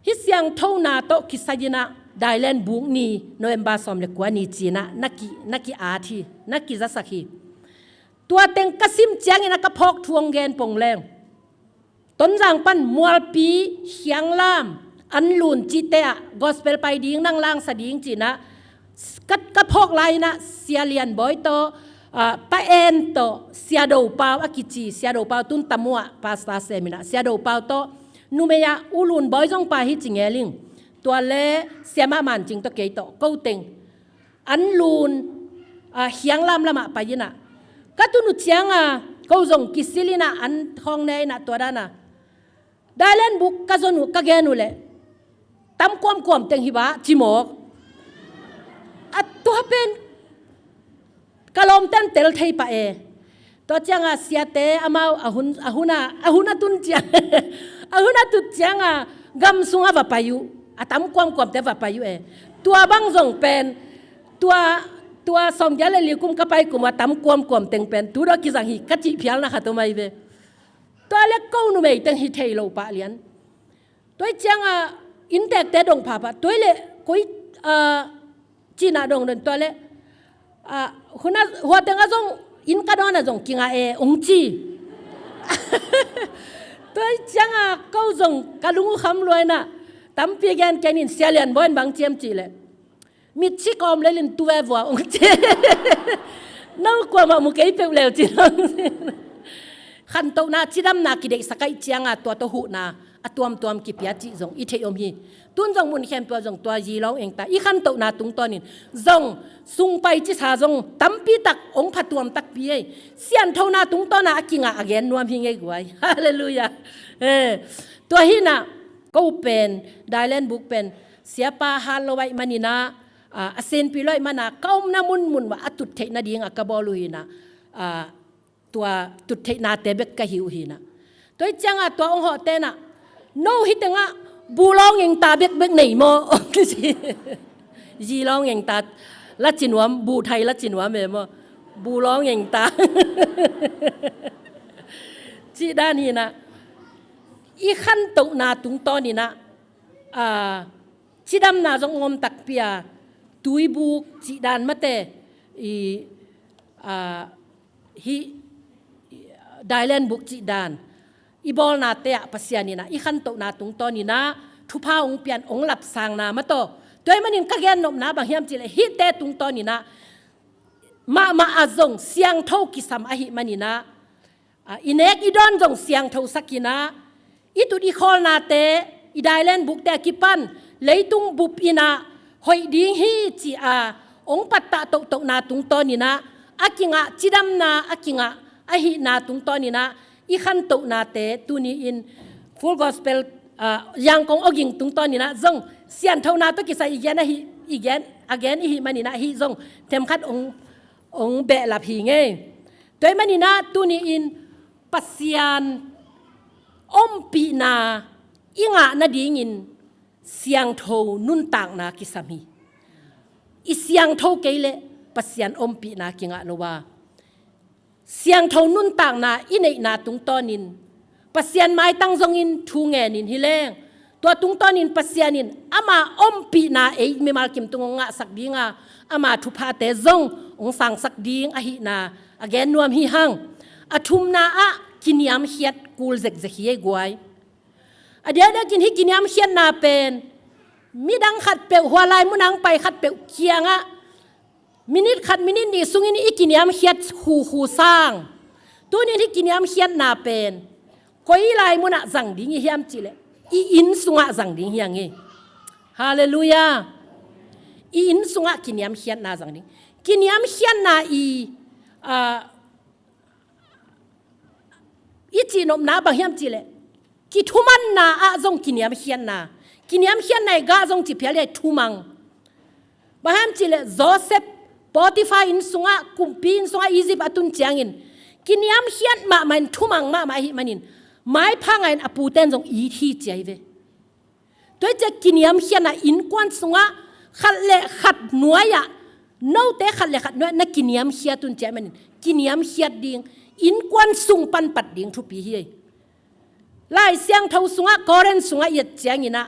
ฮิเสียงเท่านาโตคิสายนะไดแลนบุงนีโนเอมบาซอมเลกวานีจีนะนักกีอาทีนักกีจัสกีตัวเต็งกสิมเจียงนะกะพอกทวงเกนปงแรงต้นจางปันมัวปีเฮียงลามอันลุนจิเตะกอสเปลไปดิ้งนั่งล่างสดิ้งจีนะกะพอกไลนะเสียเลียนบอยโตปะเอ็นโตเสียดาวเปาอากิจีเสียดาวเปาตุนตะมัวปาสตาเซมินะเสียดาวเปาโตนูเมียอุลุนบอยจงปาฮิจิงเอลิงตัวเล่เสียมามันจิงโตเกยโตกูเต็งอันลุนเฮียงลามละมาไปยินะก็ตุนุเชียงกูจงกิสิลินะอันห้องในนะตัวด้านะได้เล่นบุกก็จนุกก็เกนุเล่ตำความเต็งหิบะจิโมกตัวเป็นกลมเต้นเตลไทยปะตัวจังเสียเตอามาอาหุนาตุนจังอาหุนาตุจังกำสุงว่าไปอยู่ตำความเตว่าไปอยู่ตัวบังจงเป็นตัวสมยาเลลิกุมก็ไปกุมว่าตำความเต็งเป็นตัวเรากิจังหิกัจิเพียลนะคะตัวไม่เวตัวเล็กกูนุ่มเต็งหิเทยโลปะเลียนตัวจังอินเตกเตดงพาปะตัวเล็กกุยจีน่าดงเดินตัวเล็ก huna hua tenga zong in ka dona zong kinga ong chi tôi chẳng câu zong kalungu kham loi na tam pi gan kenin sialian boin bang chiam chi le mit chi kom le lin tuwe wa ong chi nau kwa ma mu kei pe leo chi khan to na chi dam na ki dei sakai chianga to hu na atuam ki pia chi zong i thei om hi tun zong mun khem pa zong to ji long eng ta i khan to na tung to nin zong sung pai chi sa zong tampi tak ong phatuam tak pi ei sian tho na tung to na akinga again nuam hi ngei guai hallelujah to hi na ko pen dailen book pen siapa halowai manina asen pi loi mana kaum na mun wa atut thei na ding akabolu hi na tua tut thei na te bek ka hiu hi na toi changa to ong ho te na no hi tenga bulong eng ta bek nei mo ji long eng ta la chinwam bu thai la chinwam me mo bulong eng ta chi dan hi na i khan to na tung to ni na chi dam na jong ngom tak pia tui bu chi dan mate i hi dailen buk chi dan ibol na te pasiani na i khan to na tung to ni na thu pa ong pian ong lap sang na ma to toy manin ka gen nom na bang hiam chi le hi te tung to ni na ma azong siang tho ki sam a hi mani na inek idon jong siang tho sakina itu di khol na te i dailen buk te ki pan leitung bup ina hoi ding hi chi ong patta to na tung to ni na akinga chidam na akinga ahi na tung to ni na i khan to na te tu ni in full gospel yang kong oging tung to ni na zong sian tho na to ki sai again hi mani na hi zong tem khat ong be lap hi nge toy mani na tu ni in pasian om pi na inga na ding in siang tho nun tang na ki sami i siang tho keile pasian om pi na kinga lowa siang tho nun tang na inei na tung tonin pasian mai tang zong in thu nge nin hileng to tung tonin pasianin ama om pi na me mal kim tung nga sak dinga ama thu pha te zong ong sang sak ding a hi na again nuam hi hang athum na kiniam hiat kul zek hi guai adia kin hi kiniam hiat na pen midang khat pe hwalai munang pai khat pe kianga minit khat minit ni sungin ikiniam hiat hu sang tu ni kiniam hiat na pen koi lai muna zang ding hiam chile i in sunga zang ding hiang nge hallelujah i in sunga kiniam hiat na zang ding kiniam hiat na i chi nom na bang hiam chile ki thuman na zong kiniam hiat na kiniam hiat na ga zong chi phele thumang baham chile Joseph Potiphar in sunga kumpin sunga Egypt atun chiangin kiniam hiat ma man thumang ma hi manin mai phangain aputen jong i thi chaive toy che kiniam hiat na in kwan sunga khalle khat nuaya no te khalle khat nuaya na kiniam hiat tun chai manin kiniam hiat ding in kwan sung pan pat ding thu pi hi lai siang thau sunga koren sunga yet chiangina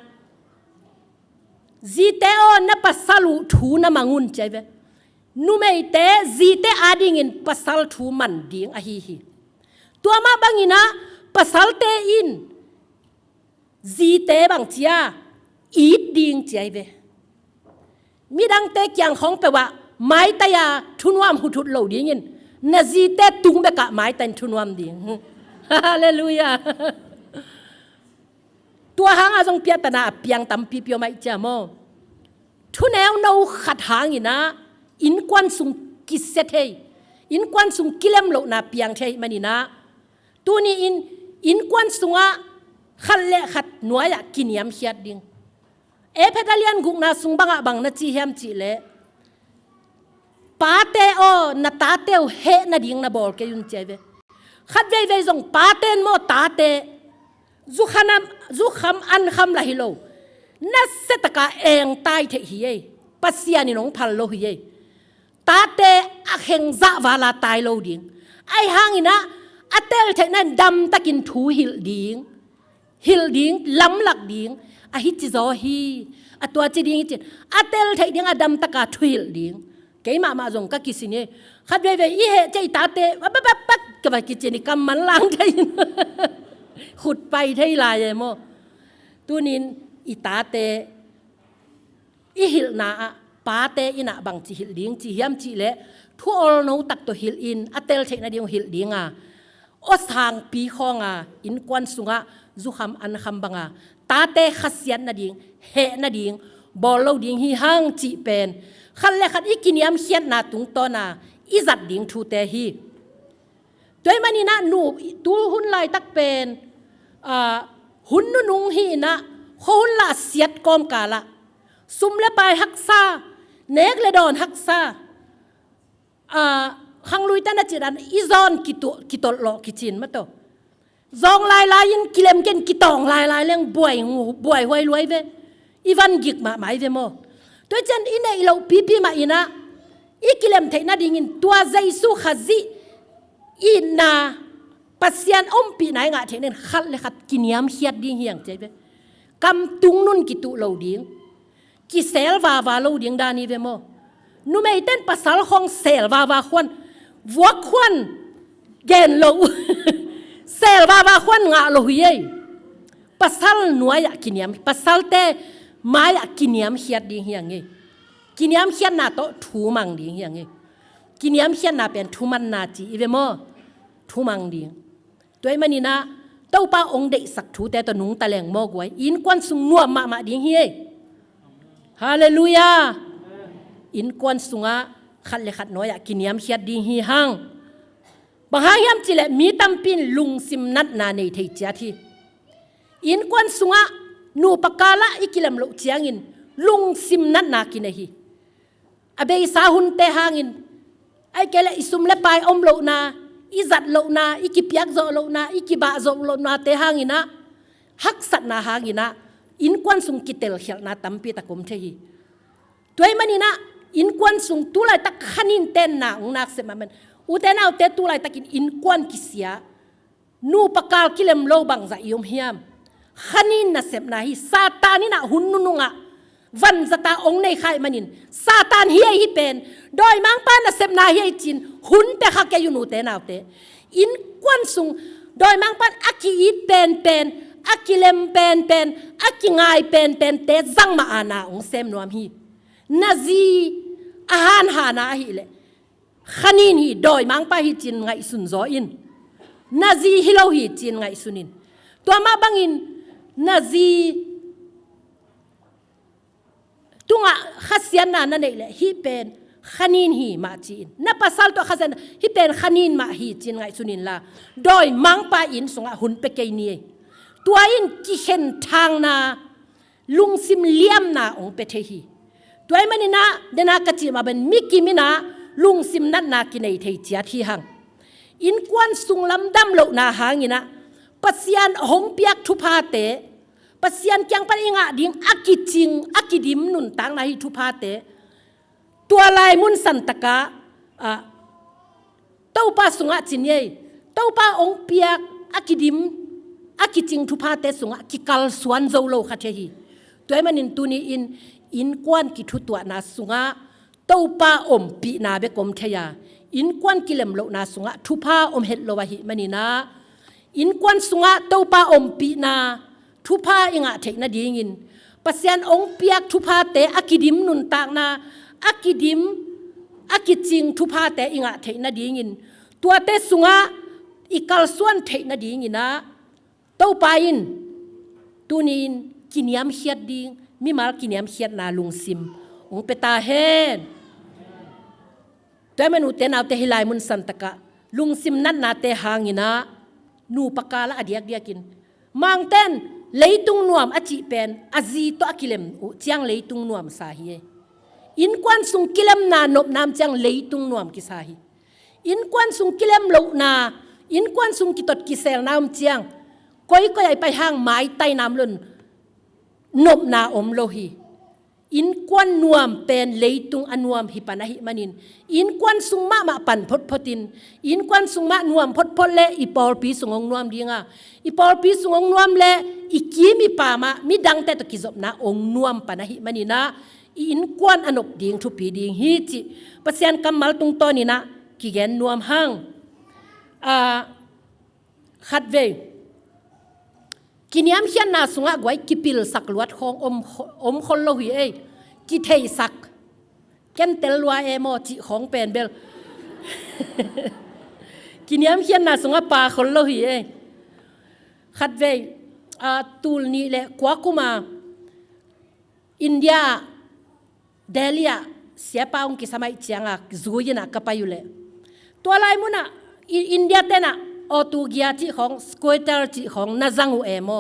ziteo na pasalu thu na mangun chaive numei te zite ading in pasal thu man ding a hi tua ma bangina pasal te in zite bang chia eat ding chaive midang te kyang khong pe wa mai ta ya thunwam hu thut lo ding in na zite tung be ka mai tan thunwam ding hallelujah tua hang a jong pia ta na piang tam pi pio mai cha mo thu neu no khat hang ina in kwan sung kisete in kwan sung kilem lo na piang thei manina tu ni in kwan sunga khalle khat nuaya kiniam hiat ding e phedalian guk na sung banga bang na chi hem chi le pate o na ta teu he na ding na bol ke yun cheve khat vei vei jong paten mo ta te zu kham an kham la hilo na setaka eng tai the hi ei pasiani nong phal lo hi ei ta te a kheng za wala tai lo ding ai hangina atel the nan dam takin thu hil ding lam lak ding a hi chi zo hi atwa chi ding chi atel the ding adam taka thu hil ding cái mà dùng các kỹ này khát về ý hệ chạy tá tê bắt cái bài kỹ này cầm mắn lang thấy khụt bay thấy là vậy mà tu nín ý tá tê ý hiểu na pa tê ý na bằng chỉ hiểu điếng chỉ hiếm chỉ lẽ thu all nấu tắc to hiểu in atel chạy na điếng hiểu điếng o sang pi khong in quan sunga zu kham an kham banga tá tê khasian na điếng hệ na điếng bol lâu điếng hi hang chỉ pen khăn lẽ khăn ít kỷ hiến na tung to na ít giật điếng thu tê hi tôi mà ni na nu tu hun lai tắc pen hun nu nung hi na hun la siết com cả la sum le bài hắc sa nét le đòn hắc sa hang lui ta na chỉ đàn izon kitol lo kitchen mà to zong lai in kilem ken kitong lai leng buai hoi luai ve ivan gik ma mai ve mo tôi chân in này lâu pipi mà ina ikilem thấy na dingin tua Giêsu khazi ina pasian pi nai nga thế nên khát le khát kiniam hiat ding hiang chế ve kam tung nun kitu lâu ding ki sel va lâu ding dani ve mo nu mei ten pasal khong sel va khwan vuak khwan gen lâu sel va khwan nga lo hiei pasal nuaya kiniam pasal te maya kiniam hiat ding hiang nge kiniam hiat na to thu mang ding hiang nge kiniam hiat na pen thu man na chi ve mo thu mang ding toy mani na tau pa ong dei sak thu te to nung ta leng mo gwai in kwan sung nuam ma ding hi hallelujah in kwan sunga khat le khat noya kiniam hiat ding hi hang bang hang yam chi le mi tampin lung sim nat na nei thei cha thi in kwan sunga nu pakala ikilam lo chiangin lung sim nat na kinahi abe sa hun te hangin ai kele isum le pai om lo na izat lo na ikipiak zo lo na ikiba zo lo na te hangina hak sat na hangina in kwan sung kitel khel na tampi ta kom thehi toy manina in kwan sung tulai tak khanin ten na ungnak se mamen uten au te tulai takin in kwan kisia nu pakal kilem lo bang za yom hiam khanin na sep na hi satani na hunnununga van zata ong nei khai manin satan hi pen doi mang pa na sep na hi chin hun te kha ke yunu te naw te in kwan sung doi mang pan aki it pen akilem pen aki ngai pen te zang ma ana ong sem nuam hi nazi ahan hana hi le khanin hi doi mang pa hi chin ngai sun zo in nazi hilo hi chin ngai sunin to ma bangin nazi tunga khasian na nei le hi pen khanin hi ma chin na pasal to khasan hi pen khanin ma hi chin ngai sunin la doi mang pa in sunga hun pe ke ni tua in ki hen thang na lung sim liam na ong pe the hi toy mani na dena ka chi ma ben miki mina lung sim nat na ki nei thei chia thi hang in kwan sung lam dam lo na hangina pasian hong piak thu pha te pasian kyang pa inga ding akiching akidim nun tang na hi thu pha te tua lai mun san taka tau pa sunga chin ye tau pa ong piak akidim akiching thu pha te sunga kikal swan zo lo kha the hi toy manin tuni in kwan ki thu tua na sunga tau pa om pi na be kom theya in kwan kilem lo na sunga thu pha om het lo wa hi manina in kwan sunga tau pa om pi na thu pha inga thek na dingin pasian ong piak thu pha te akidim nun tak na akidim akiching thu pha te inga thek na dingin tua te sunga ikal suan thek na dingina tau pa in tunin kiniam hiat ding mi mal kiniam hiat na lung sim ong peta hen toy manu te naw te hilai mun santaka lung sim nan na te hangina nu pakala adiak diakin mang ten leitung nuam achi pen azi to akilem chiang leitung nuam sa hi in kwan sung kilem na nop nam chiang leitung nuam ki sa hi in kwan sung kilem lo na in kwan sung kitot kisel nam chiang koi ai pai hang mai tai nam lun nop na om lo hi in kwan nuam pen leitung anuam hi panahi manin in kwan sung ma pan photin in kwan sung ma nuam phot le ipol pi sungong nuam dinga ipol pi sungong nuam le ikimi pa ma mi dang te to kizop na ong nuam panahi manina อินกวนอนกดิ่งทุปีดิ่งฮีจิปัสยันกำมัลตุงตอนี่นะกิเกนนวมหังขัดเวกินยามเขียนนาสุงะไว้กิปิลสักลวดของอมคนโลหิเอกิเทยสักแกนเตลวาเอโมจิของเป็นเบลกินยามเขียนนาสุงะปาคนโลหิเอขัดเวตูลนี้แหละกว่ากุมาอินเดียเดลียเสียป้าองค์กิสมัยเชียงอ่ะจูยินะกับไปอยู่เลยตัวลายมุนะอินเดียเตนะออตูเกียที่ของสกอตเตอร์ที่ของนาซังอูเอโม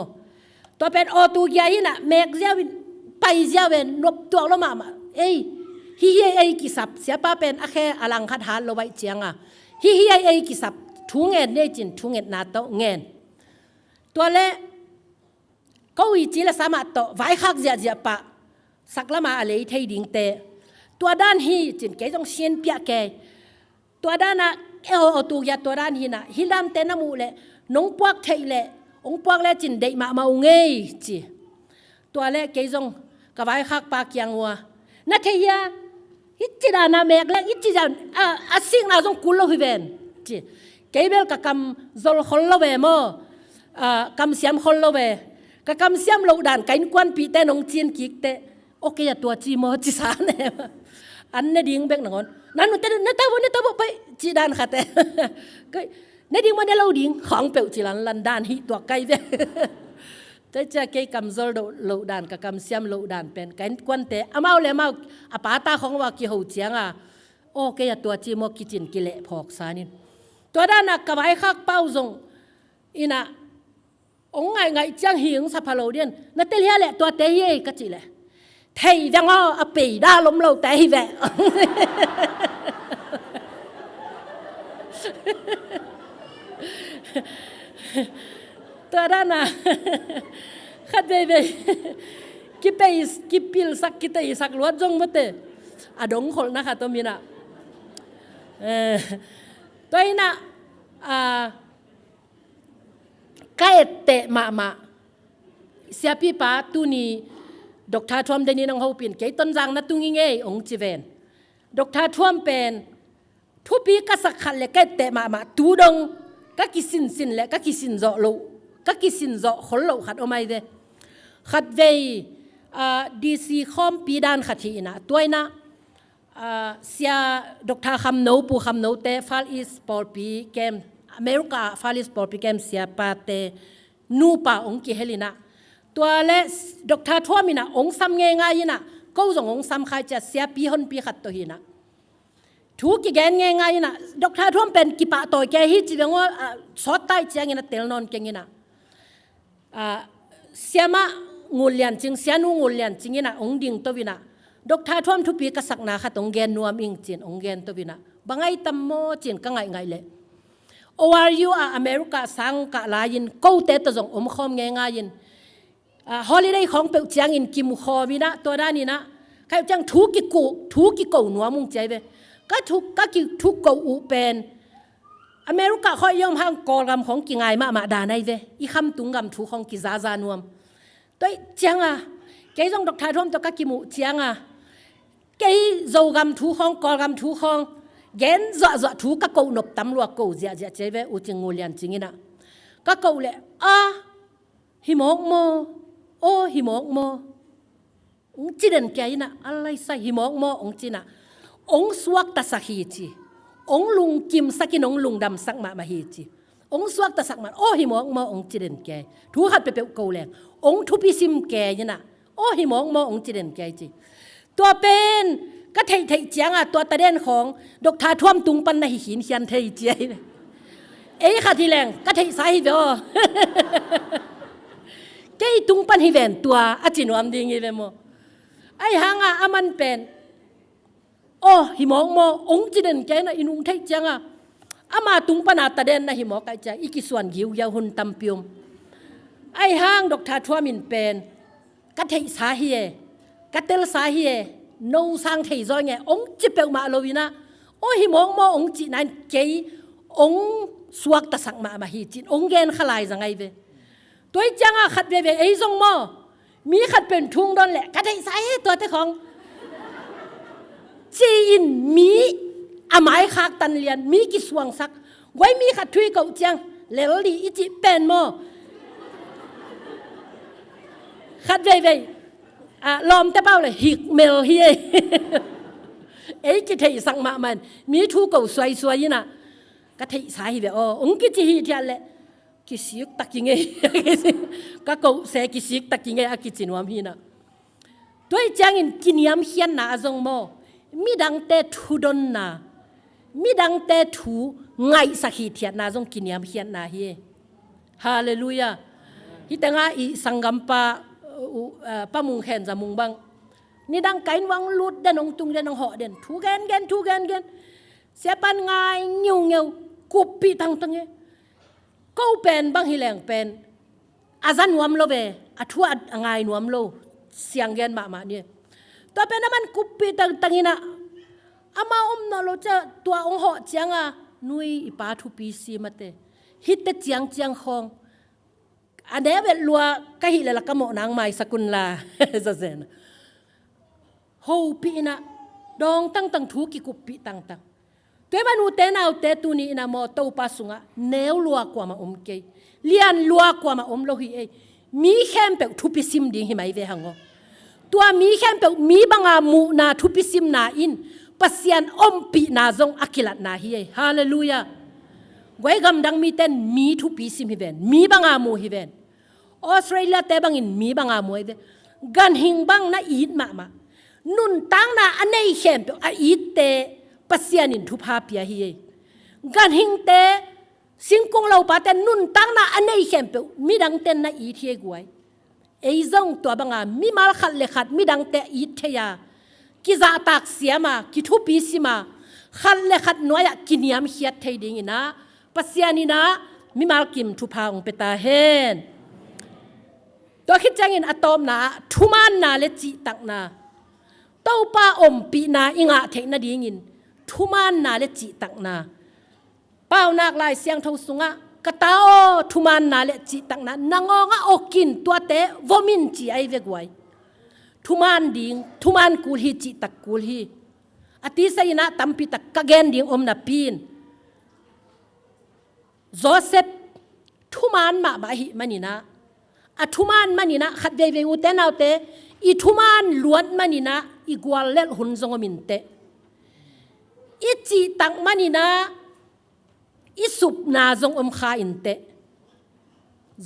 ตัวเป็นออตูเกียนี่นะเมกเจวินไปเจวินนบตัวละมาเอ้ยฮิเฮไอกิสับเสียป้าเป็นอะแค่อลังคัดหาเราไว้เชียงอ่ะฮิเฮไอกิสับทุ่งเงินเนี่ยจินทุ่งเงินนาโตเงินตัวเล่ก็วิจิละสามารถโตไว้คักเจียปะสักละมาอะไรที่ดิ่งเตตัวด้านฮีจินแกต้องเชียนเปียแกตัวด้านน่ะเอาตัวยาตัวด้านฮีน่ะฮิลามเตนมูเละน้องพวกไทยเละองพวกเละจินเดมาเงยจีตัวเละแกต้องกับไว้คักปากยังวัวนัทยาอิจิดานาเมกเละอิจิดาสิ่งน่าต้องกุลหิเวนจีแกเบลกับคำ zol คนละเวมคำเสียมคนละเวกับคำเสียมเราด่านกันกวนปีเตน้องจีนกิกเตโอเคอย่าตัวจีโมจีสานเนี่ยอันนี้ดิ่งเบกหนังนั่นนู่นแต่วันนี้ตัวไปจีดานขัดแต่ก็นี่ดิ่งวันนี้เราดิ่งของเปล่าจีลันดานฮีตัวไก่เว้ยแต่จะเกี่ยกำโซลเราด่านกับกำเสียมเราด่านเป็นกันกวนเตะเอาเลยมาอาป้าตาของว่ากี่หัวเจียงอ่ะโอเคอย่าตัวจีโมกิจินกิเลพอกสานินตัวด้านนักกับไอ้ข้าเป้าทรงอินะองไงจังหิงสัพพะโลเดียนนั่นเตลี่ยแหละตัวเตยก็จีเลยไทยจังอ้อปีด้าล้มเราแต่ฮิแวะตัวด้านน่ะขัดเบยกิปิลสักกิเตยสักลวดจงมาเตะอดงคนนะคะตัวมีน่ะตัวนี้น่ะใกล้เตะมาเสียพี่ป้าตัวนี้ดอกทาทวมเดนี่น้องเขาเปลี่ยนเกยต้นจังนัดตุงิเงยองจีเวนดอกทาทวมเป็นทุบีก็สักขัดเลยก็เตะมาตูดงก็กิสินเลยก็กิสินโจโลก็กิสินโจคนโลขัดเอาไม่เดขัดเวดีซีคอมปีดานขัดที่นะตัวน่ะเสียดอกทาคำโนปูคำโนเตฟาลิสปอลปีเกมอเมริกาฟาลิสปอลปีเกมเสียปาเตนูปาองกิเฮลินะตัวเล่ดอกทาทั่วมินะองซ้ำง่ายๆนะก็ส่งองซ้ำใครจะเสียปีหนปีขัดตัวหินะทุกกิแกนง่ายๆนะดอกทาทั่วเป็นกิปะตัวแกฮิจิเวงว่าสอดใต้เจียงนะเตลนอนเก่งนะเสียมางูเลียนจริงเสียนูงูเลียนจริงนะองดิ่งตัววินะดอกทาทั่วทุกปีก็สักนาขัดองแกนนัวมิงจินองแกนตัววินะบางไงตั้มโมจินก็ไงเลยORU อเมริกาสังกะลายินกูเตตส่งคอมง่ายๆยินฮอลิเดย์ของเปิลเจียงอินกิมคอวินะตัวด้านนี้นะใครจังทุกิกูหนัวมุงใจเวก็ทุกกูอุเป็นอเมริกาเขาย่อมพังกอลกำของกิงไงมาด่าในเวอีคำตุงกำทุกของกิซาซานวมตัวเจียงอ่ะแกจงดอกทายร่วมตัวก็กิมุเจียงอ่ะแกโจกำทุกของกอลกำทุกของเย็นจะทุกก็กูนบตำรวจกูเจียเวอุจิงงูเลียนจริงนะก็กูเลยหิมอกโมโอ้หิมอกโมองจีเด่นแกนะอะไรใส่หิมอกโมองจีนะองสวกตะสักฮีจีองลุงกิมสักินองลุงดำสักมาฮีจีองสวกตะสักมาโอ้หิมอกโมองจีเด่นแกทุกขัดไปเปกูแรงองทุพิซิมแกนะโอ้หิมอกโมองจีเด่นแกจีตัวเป็นก็ไทยเจียงตัวตะเด่นของดอกทาท่วมตุงปันในหินเชียนไทยเจียเอ้ข้าที่แรงก็ไทยสายเดียวแกตุงปันฮิเวนตัวอาจินวมดิ่งฮิเวโมไอ้หางอามันเป็นโอ้หิมอกโมองจีเด่นแกนะอินุงไทยเจียงอามาตุงปันอาตะเด่นนะหิมอกไอจ้าอีกิส่วนยิวยาหุนตัมพิมไอ้หางดอกทาท่วมินเป็นก็ไทยสาเฮียก็เตลสาเฮียโนสังไทยจอยไงองจีเปลมาโลวินะโอ้หิมอกโมองจีนั่นเกยองสวกตะสักมาฮีจินองเกนขลายจังไงเวตัวจังขัดเวไอ้ทรงโมมีขัดเป็นทุ่งดอนแหละก็ได้ใส่ตัวเจ้าของ จีอินมีอหมายคักตันเลียนมีกิสวงสักไว้มีขัดทุยเก่าเจียงเลวลีอิจิเป็นโมขัดเว่ลอมแต่เป้าเลยหิกเมลเฮียเอ้กิเทสังมามันมีทูเก่าสวยๆน่ะก็เทสายเวองกิจิฮิเทียนเลยกิสิกตักยังไงก็เก่าเสกิสิกตักยังไงอากิจินวามฮีน่ะด้วยจังอินกินยามเฮียนน่ะจงโมมีดังเตทูดนน่ะมีดังเตทูไงสักฮิเทียนน่ะจงกินยามเฮียนน่ะเฮฮาเลลูยาฮิตงาอีสังกัมปะป้ามุงแขนจะมุงบังนี่ดังไก่วังลุดเดินองตุงเดินองเหาะเดินทูแกนเสียปันง่ายเงียวกุบปีตังตังเงี้ยก็เป็นบางฮิแหลงเป็นอาจารย์นวมโลเบอทัวง่ายนวมโลเสียงแกนมาเนี่ยตัวเป็นน้ำมันกุบปีตังงี้นะอามานโลจะตัวองเหาะเจียงอ่ะนุยอีป้าทุปีซีมาเตฮิตเตเจียงคองอันเดเวลัวก็ฮิเลละก็หมอนางไม้สกุลลาจะเซนโฮปีนะดองตั้งทุกิกุปีตั้งตัวมันอุเตนเอาเตตุนีนะโมเตอุปัสสุงะเนวลัวกว่ามาอมเกยเลียนลัวกว่ามาอมโลหิเอมีแคมเปทุปิซิมดิ่งหิมายเวหังตัวมีแคมเปมีบังอามูนาทุปิซิมนาอินปัสยันอมปีนาจงอักิลัดนาฮิเอฮาเลลูยาไว้กำดังมีเต้นมีทุปิซิมฮิเวนมีบังอามูฮิเวนออสเตรเลียเตบังอินมีบังอามูฮิเวนกันหิงบังนาอีดมานุนตังนาอันไหนแคมเปอีดเตปัสยานินทุพาปียฮีกันหิงเตสิงคงเราปะแต่นุนตั้งน่ะอันไหนเข้มเปมีดังเตนน่ะอีเทียกวยไอ้จงตัวบังอามีมาลขัดเลขัดมีดังเตอีเทียกิจาตักเสียมากิทุปีสิมาขัดเลขัดน้อยกินยามเฮียดไทยดิ่งนะปัสยานินะมีมาลกิมทุพาองเปตาเฮนตัวคิดจังอินอะตอมนะทุมันนาเลจิตักนาเต้าป้าอมปีนาอิงะเทนดิ่งอินทุมันนาเลจิตักนาเป้านักลายเสียงทสุงะกะตาโอทุมันนาเลจิตักนานางงะโอกินตัวเตวมินจีไอเวกไวทุมันดิ่งทุมันกูลฮีจิตักกูลฮีอติไซนะตัมปิตักกะเกนดิ่งอมนาปีนโจเซฟทุมันมาบาหิมันินะอะทุมันมันินะขัดเวเวอุเตนเอาเตอีทุมันล้วนมันินะอีกวาลเลลหุนจงมินเตอิจิตักมันินะอิสุบนาจงคาอินเต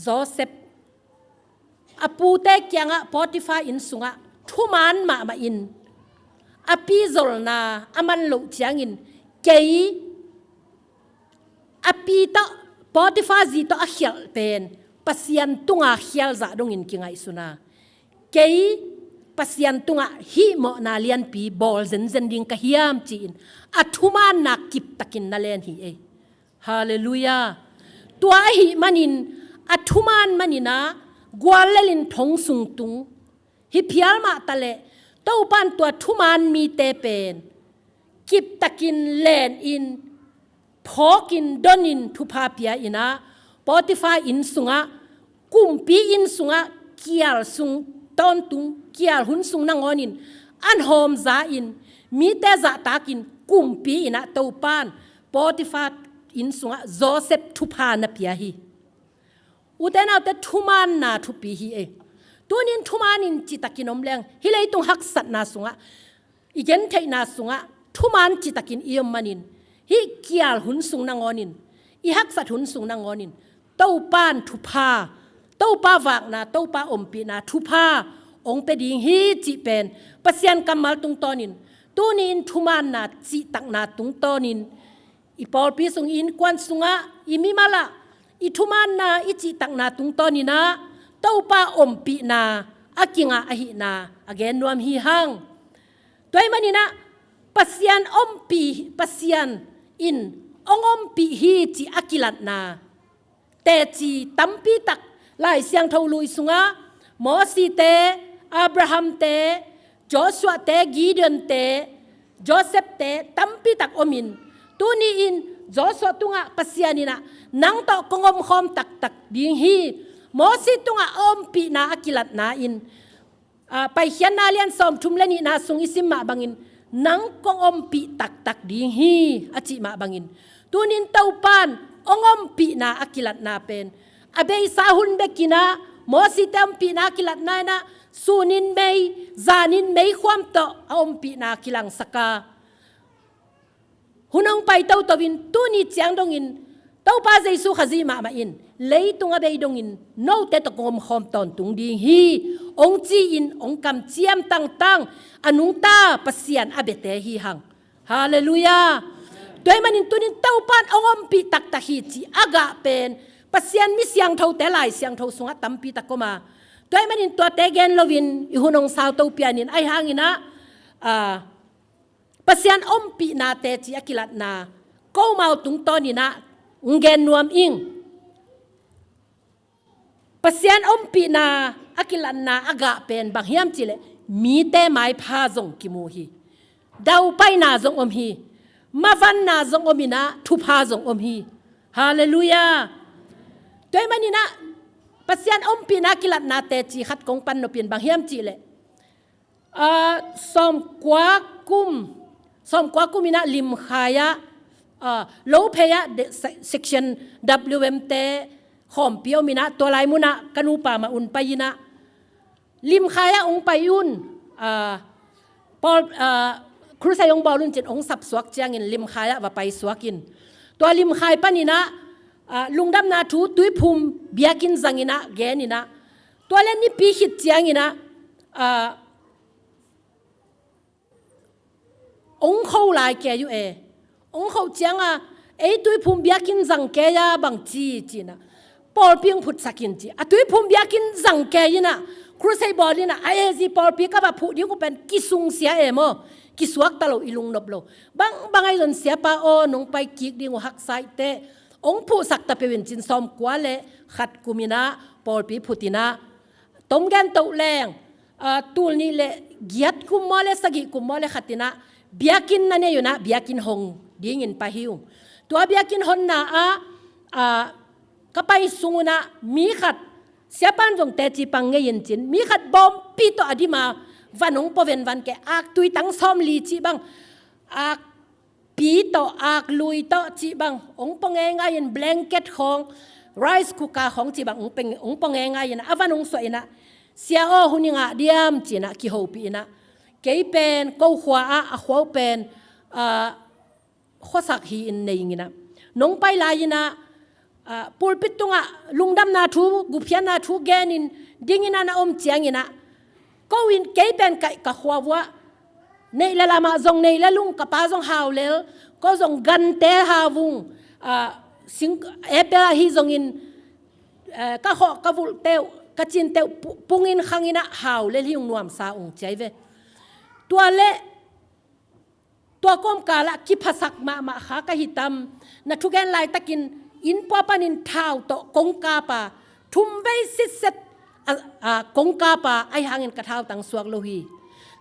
โจเซฟอปูเตกยังะพอติฟาอินสุงะทุมันมาอินอปีโซลนาอามันลุจยังอินเกยอปีตะพอติฟาจีตะอเขียลเป็นปัสยันตุงอาเขียลจะดงอินกิงไอสุนาเกยปัสยันตุงะฮิโมนาเลียนปีบอลเซนเซนดิงกะฮิามจีนอัทุมันนักกิบตะกินนาเลนฮีเอฮาเลลูยาตัวฮิมันินอัทุมันมันินะกวาเลลินทงสุงตุงฮิพิอาลมาตะเลเต้าปันตัวทุมันมีเตเป็นกิบตะกินเลนอินพอกินดอนินทุพาเปียอินะปอติฟาอินสุงะกุมปีอินสุงะเกียลสุงตอนตุงเกียลหุนสุงนางอนินอันโฮมซาอินมีแต่จะตากินกุมปีอินะเต้าปันปอติฟาอินสุงะโจเซฟทุพานะเปียฮีอุเตนาเตทุมันนาทุปีฮีเอตัวนินทุมานินจิตกินอมแรงฮิเลยตุงหักสัตนาสุงะอีเกนเทนาสุงะทุมันจิตกินเอียมมันินฮิเกียลหุนสุงนางอนินอีหักสัตหุนสุงนางอนินเต้าปานทุพาเต้าปาวากนาเต้าปาอมปีนาทุพาองเปดิงฮีจิเป็นปัสยันกัมมัลตุงตอนินตัวนินทุมันนาจิตักนาตุงตอนินอีปอลปีสุงอินกวนสุงะอีมิมาละอีทุมันนาอีจิตักนาตุงตอนินะเต้าปาอมปีนาอากิงะอหินาอเกนนวมฮีหังตัวมันนี่นะปัสยันอมปีปัสยันอินองอมปีฮีจิอากิลัดนาเตจิตัมปีตักลายเสียงทาวลุยสุงะโมสีเตอับราฮัมเตโจชัวเตกีเดนเตโจเซฟเตตัมปีตักอมินตัวนี้อินโจชัวตุงะปัสยันนี่นะนังโตกงอมคอมตักดิ่งฮีโมสีตุงะอมปีนาอากิลัดนาอินไปเขียนนาเลียนสอมทุมเลนีนาสุงอิสิมมาบังอิน nang kong ompi tak ding hi achi ma bangin tunin taupan ongom pi na akilat na pen abei sahun bekina mo si tampi na akilat na sunin mei zanin mei khwam to ompi na kilang saka hunong pai tau tawin tuni chiang dongin tau pa Jesu khazi ma in leitung abei dongin no te to ngom khom ton tung ding hi ong chi in ong kam chiam tang anung ta pasian abete hi hang hallelujah toy manin tunin tau pan ongom pi tak hi chi aga pen pasian mi siang tho te lai siang tho sunga tampi takoma toy manin to te gen lovin I hunong sao to pianin ai hangina pasian ompi na te chi akilat na ko mau tung to ni na ngen nuam ing pasian ompi na akilat na aga pen bang hiam chile mi te mai pha jong ki mu hi dau pai na jong om hi ma van na jong omina thu pha jong om hi hallelujah toy manina pasian ompi na kilat na te chi khat kong pan no pin bang hiam chile som kwa kum ina lim khaya lo pheya section WMT khom pio mina to lai muna kanu pa ma un payina lim khaya ong payun Paul krusayong balun chen ong sap suak chiang in lim khaya wa pai suakin to lim khai panina lungdam na thu tui phum biakin zangina genina to le ni pi hit chiang ina ong khou lai ke yu ong khou chiang ei tui phum biakin zang ke ya bang chi na Paul piang phut sakin chi atui phum biakin zang ke ina krusay bolina ai zi Paul pi ka ba phu di ko pen kisung sia mo kisuak talo ilung noblo bangay lon sia pa nong pai kik ding hak sai te ong phu sak ta pewin chin som kwale khat kumina Paul pi phutina tom gan to leng tul ni le giat kum mole sagi kum mole khatina biakin na ne yuna biakin hong ding in pahiung to biakin hon na kapay sunguna mi khat siapan jong te chi pang ngeyin chin mi khat bom pi to adima vanong poven van ke ak tui tang som li chi bang ak pi to ak lui to chi bang ong ponge nga in blanket khong rice cooker khong chi bang ong ponge nga in avanong so ina sia huninga diam china ki ho pi ina ke pen ko khwa a khwa pen khosak hi in nei ngina nong pai la ina pulpit tunga lungdam na thu guphian na thu genin dingina na om chiang ina ko win ke pen ka khwa nei la lama zong nei la lung ka pa zong haw lel ko zong gan te hawung sing epela hi zong in ka kho ka vul teu ka chin teu pungin khangina haw lel hiung nuam sa ong chaive tuale to kom kala ki phasak ma kha ka hitam na thugen lai takin in papanin thau to kong ka pa thum vei sit set kong ka pa ai hangin ka thau tang suak lo hi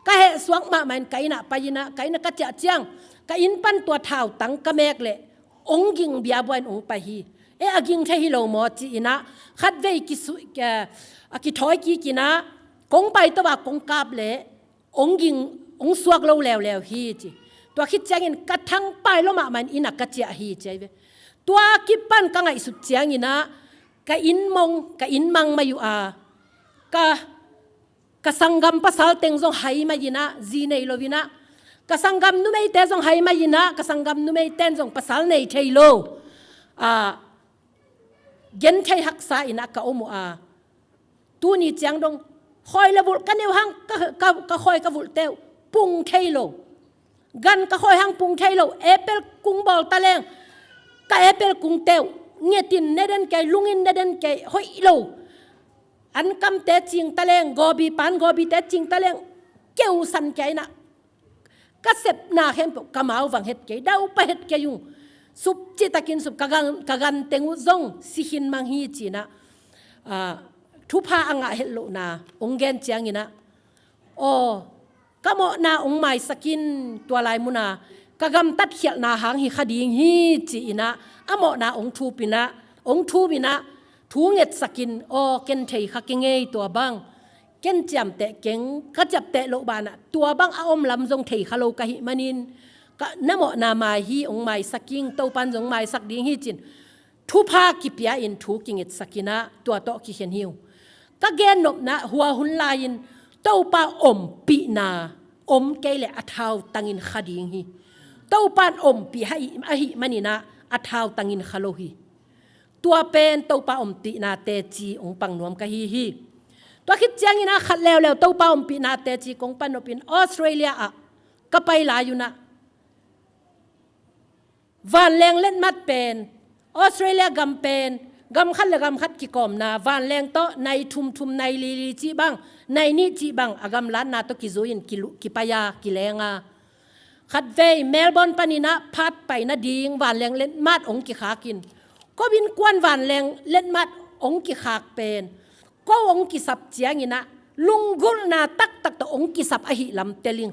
ka he suak ma man kaina payina kaina ka cha chiang ka in pan tua thau tang ka mek le ong ging bia boin ong pa hi aging the hi lo mo chi ina khat vei ki su ki thoi ki kina kong pai to ba kong kap le ong ging ong suak lo lew hi chi to khit chang in ka thang pai lo ma man ina ka cha hi chai ve to ki pan ka ngai su chiang ina ka in mang mayu ka sanggam pasal teng zong hai ma yina zi nei lovina ka sanggam nu mei te zong hai ma yina ka sanggam nu mei ten zong pasal nei thei lo gen thei hak sa ina ka omu tu ni chiang dong khoi la vul ka neu hang ka khoi ka vul teu pung thei lo gan ka khoi hang pung thei lo apple kung bol taleng ka apple kung teu ngetin neden kai lungin neden kai hoi lo an kam te ching taleng gobi pan gobi te ching taleng keu san kai na ka sep na hem kamau wang het ke dau pa het ke yung sup chi takin sup kagan tengu zong sihin mang hi chi na thu pha anga het lo na onggen chiang ina kamo na ong mai sakin tualai muna kagam tat khial na hang hi khading hi chi ina amo na ong thu bina thu nget sakin ken thei khakingei to bang เก่งจำแต่เก่งก็จับแต่โลบานะตัวบังอาอมลำทรงเทขโลกะหิมันินก็นโมนามาฮีองไม้สักยิงเต้าปันจงไม้สักดิ้งฮีจินทุพากิปยาอินทุกิงอิดสักินะตัวโตกิเขียนหิวก็เกนนบนะหัวหุนลายินเต้าปาอมปีนาอมเกลอัฐาวตังอินขดิ้งฮีเต้าปานอมปีให้อหิมันินะอัฐาวตังอินขโลฮีตัวเป็นเต้าปาอมตีนาเตจีองปังนวมกะฮีตัวคิดจังอินะขัดแล้วเต้าปาอมปีนาเตจีกงปันนปินออสเตรเลียอะก็ไปลาอยู่นะวันแรงเล่นมัดเป็นออสเตรเลียกำเป็นกำคัดและกำคัดกิกอมนาวันแรงโตในทุมในลีจีบังในนี่จีบังอากำล้านนาโตกิโซยินกิปายากิเลงาขัดเวเมลเบิร์นปานินะพัดไปนาดิงวันแรงเล่นมัดองกิขากินก็บินกวนวันแรงเล่นมัดองกิขากเป็นก็องกิสับเจียงินะลุงกุลนาตักตองกิสับอหิลำเตลิง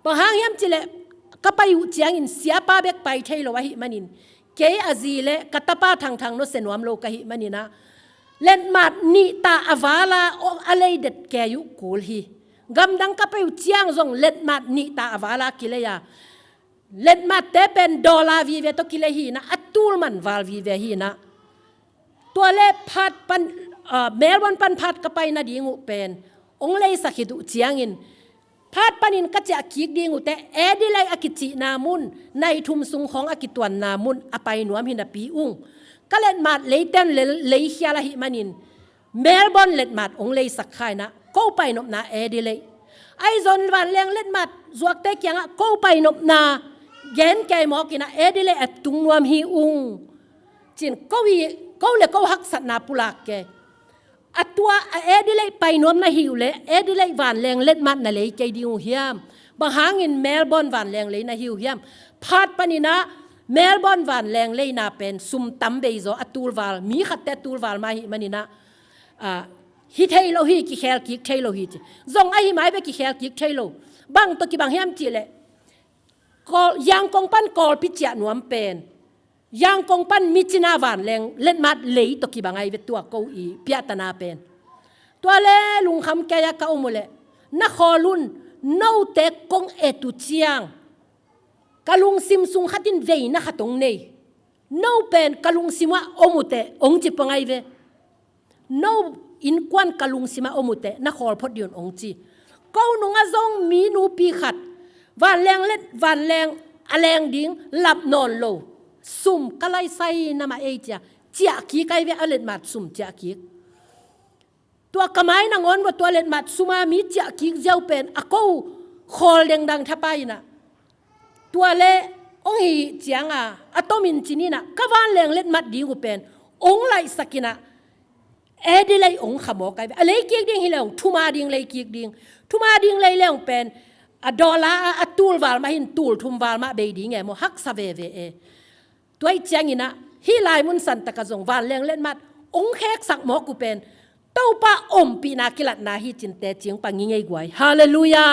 บางหางยามจิเลก็ไปอยู่เจียงินเสียป้าเบกไปเทโลวะหิมันินเกยอาซีเลกัตตาป้าทางโนเซนวามโลกะหิมันินะเล่นมาดนิตาอวาลาโออะไรเด็ดแกยุกูลฮีกำดังก็ไปอยู่เจียงซงเล่นมาดนิตาอวาลากิเลยาเล่นมาดเตเป็นดอลลาร์วีเวตกิเลฮีนะอัตูลมันวาลวีเวฮีนะตัวเล็บพัดปันเมลวันปันพัดก็ไปนาดีงูเป็นองเลยสักหิดุเจียงินพัดปันินก็จะคิกดีงูแต่ดีเลยอากิจินามุนในทุมสุงของอากิตวนนามุนอไปหนวมหินาปีอุงก็เล่นมาดเลยเต้นเลยเฮียละหิมันินเมลบอนเล่นมาดองเลยสักใครนะก็ไปนบนาดีเลยไอซอนวันเลี้ยงเล่นมาดจวกเตะยังก็ไปนบนาเย็นแกหมอกินะดีเลยตุงนวมหิอุงจินก็เลยก็หักสัตนาปุลากแกอัตัวดีเลยไปนวมนาหิวเลยดีเลยวันแรงเล็ดมัดนาเลยใจดีหัวเฮียมบางหางอินเมลเบิร์นวันแรงเลยนาหิวเฮียมพัดปนินะเมลเบิร์นวันแรงเลยนาเป็นซุ่มตั้มเบย์โซอัตูลวาลมีขัดแต่ตูลวาลมาหิมันินะฮิเทโลฮิกิเคลกิกเทโลฮิจซงไอหิมายไปกิเคลกิกเทโลบางตัวกิบางเฮียมจีเลยก็ยังกงปั้นกอลพิจารณวมเป็นยังกงปันมิจินาวันแรงเล่นมัดเลยตกิบังไอเวตัวเกาอีเปียตนาเป็นตัวเล่ลุงคำแกยากาอุโมเลนักขอลุนนูเตกงเอตุเจียงกะลุงซิมซุงขัดินเวนะขัดตรงนี้นูเป็นกะลุงซิมาอมุเตองจิปังไอเวนูอินควันกะลุงซิมาอมุเตนักขอพอดีนองจีเกาหนุงอาซงมีนูปีขัดวันแรงเล็ดวันแรงอแรงดิ้งหลับนอนโลซุ่มก็ไล่ใส่น้ำมาเอเจียกีไกเวอเล็ดมัดซุ่มเจียกีตัวกระไม้นางอนว่าตัวเล็ดมัดซุมามีเจียกีเจ้าเป็นอะกูคอลดังทับไปนะตัวเล่องหีเจียงอะตมินจินี่นะก็วันแรงเล็ดมัดดีกูเป็นองไล่สกินะดีเลยองขโมกไกเวอะไรกีกดิ้งฮิเลงทุมาดิ้งเลยกีกดิ้งทุมาดิ้งเลยเลงเป็นดอลลาร์ตูลวาลมาหินตูลทุมวาลมาเบยดิ้งไงโมฮักซาเวเวตัวเจียงอินะฮิลายมุนสันตะกะจงวันเลี้ยงเล่นมัดองแขกสักหมอกูเป็นเต้าป้าอมปีนากิลัดนาฮิจินเตเจียงปังยิ่งไงกวยฮาเลลูยา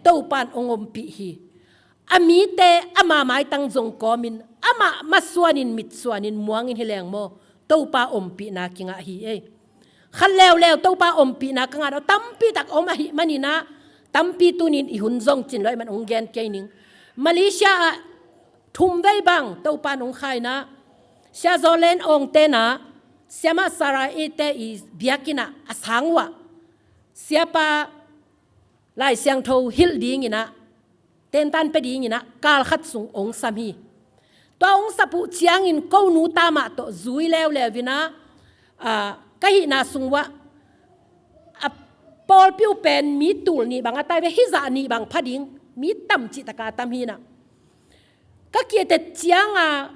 เต้าปานองอมปีฮีอามีเตอามาไม้ตังจงกอมินอามาสวนินมิดสวนินม่วงอินฮิเลงโมเต้าป้าอมปีนากิงะฮีเอขันแล้วเต้าป้าอมปีนากังอาเราตั้มปีตักอมฮีมันนี่นะตั้มปีตุนินอิหุนจงจินเลยมันองแกนเกนิงมาเลเซียทุ่มไว้บังเต้าปานองไข่นะเสียโซเลนองเตนะเสียมาสาราเอเตอีเบียกินะอสังวะเสียปาไล่เสียงโทฮิลดีงินะเต้นตันไปดีงินะกาลขัดสุงองสามีตัวองสับุเชียงอินกูนูตามาตัวจุยแล้ววินะก็หินาสุงวะปอลพิวเป็นมีตูลนี่บางอัตายไปฮิจานี่บางพัดิงมีตั้มจิตกาตั้มฮีนะก็เกี่ยแต่เจียง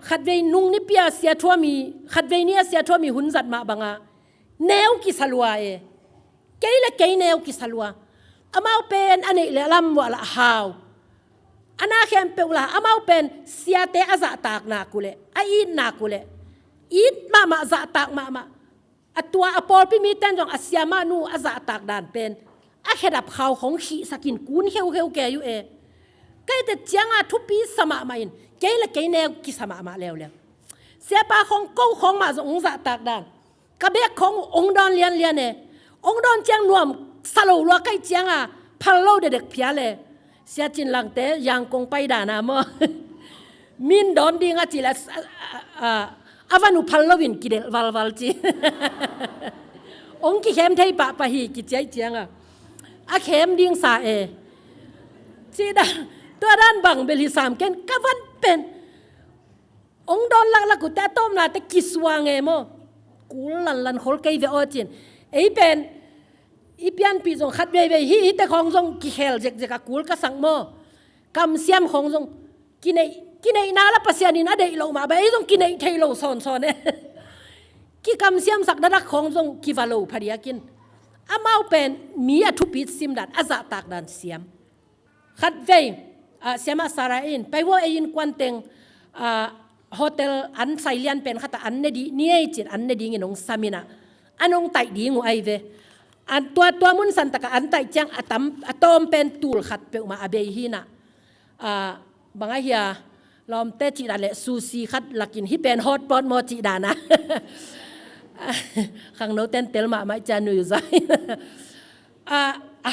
ขัดเวนุ่งนิเปียเสียทั่วมีขัดเวเนี่ยเสียทั่วมีหุ่นจัดมาบังแนวกิสลัวเกยละเกยแนวกิสลัวอามาเป็นอันนี้ละลำว่าละหาวอันน่าเข้มเปล่าอามาเป็นเสียเตอาจะตากนากุเลอีนนากุเลอีนมาจะตากมาตัวอปอลพิมีเต้นจงอาเซียมานูอาจะตากด่านเป็นอาเขดับเขาของขีสกินกุนเฮวแกอยู่ก็แต่เจียงทุบปีสมามาอินเกยละเกยแนวกิสมามาแล้วเสียปาของกู้ของมาจงจะตากด่านกระเบกขององดอนเลียนองดอนเจียงนวม สโลลัวใกล้เจียงพัลโลเด็กเพียเลยเสียจินหลังเตะยังคงไปด่านะมั้งมินดอนดีงาจิละอาวันอุพัลโลวินกิเดลวัลจีองค์กิเข้มไทยปะปะฮีกิเจียเจียงอาเข้มดิ้งสาจีดาตัวด้านบังเบลิสามเกนกวันเป็นองค์ดอนลักกุแต่ต้มนาแต่กิสวางมั้งกูลันโคลเกยเวอจินเป็นอีเปียนปีจงขัดเบฮีแต่ของจงกิเฮลเจกกูลก็สั่งมั้งกำเสียมของจงกินไอ้นาละปัสยานินาเดโลมาไปจงกินไอ้เทโลซอนเนี่ยกิกำเสียมสักดักของจงกิวาโลพอดีกินอามาเป็นมีอทุปิดซิมดันอาจะตักดันเสียมขัดเวเสียมาสาระอินไปว่าอินควันเต็งโฮเทลอันไซเลียนเป็นขัดอันเนดีนี่จิตอันเนดีเงินองสามินะอันองไตดีงูไอเวอันตัวมุนสันตะกอันไตจังอะตอมเป็นตูลขัดเปมาอเบฮีนะบางไอเฮียลอมเตจิดาเลซูซีขัดลักินฮิเป็นฮอตพอตโมจิดานะขังโนเตนเตลมาไม่จานุยใจ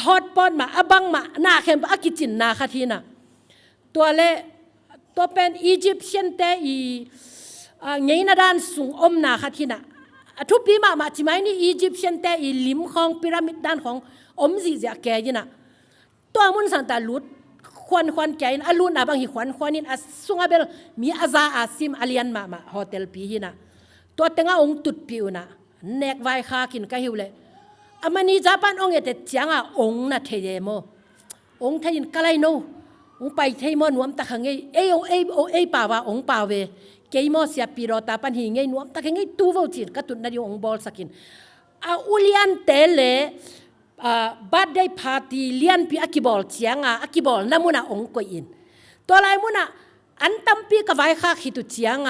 ฮอตพอตมาบังมาหน้าเข้มอากิจินนาคทีนะตัวเป็นอียิปเชียนเตอีไงนาดานสูงอมนาคทีนะทุบปีมาจิไม่นี่อียิปเชียนเตอีลิมของพีระมิดด้านของอมซีเจแกยินะตัวมุนสันตาลุดควันแกนอลุนบางหิควันนินสุงาเบลมีอาซาอาซิมอาเลียนมาโฮเทลปีหินะตัวเต็งองตุดปิวนะเนกไวคากินกะหิวเลยมันนี่ญี่ปุ่นองเอเตจียงองน่ะเทเยโมองเทยินกะไลโนองไปเทมอนวมตะขังเอป่าวองป่าเวเกยโมเสียปีโรตาปันหิงเงนวมตะขังเงตูโวจินกะตุนนาดิองบอลสักินอุเลียนเตเลบัดได้พาร์ตี้เลียนปีอากิบอลเจียงอากิบอลน้ำมุนาองก็อินตัวไรมุนาอันตั้มปีกับไว้ข้าขิตุเจียง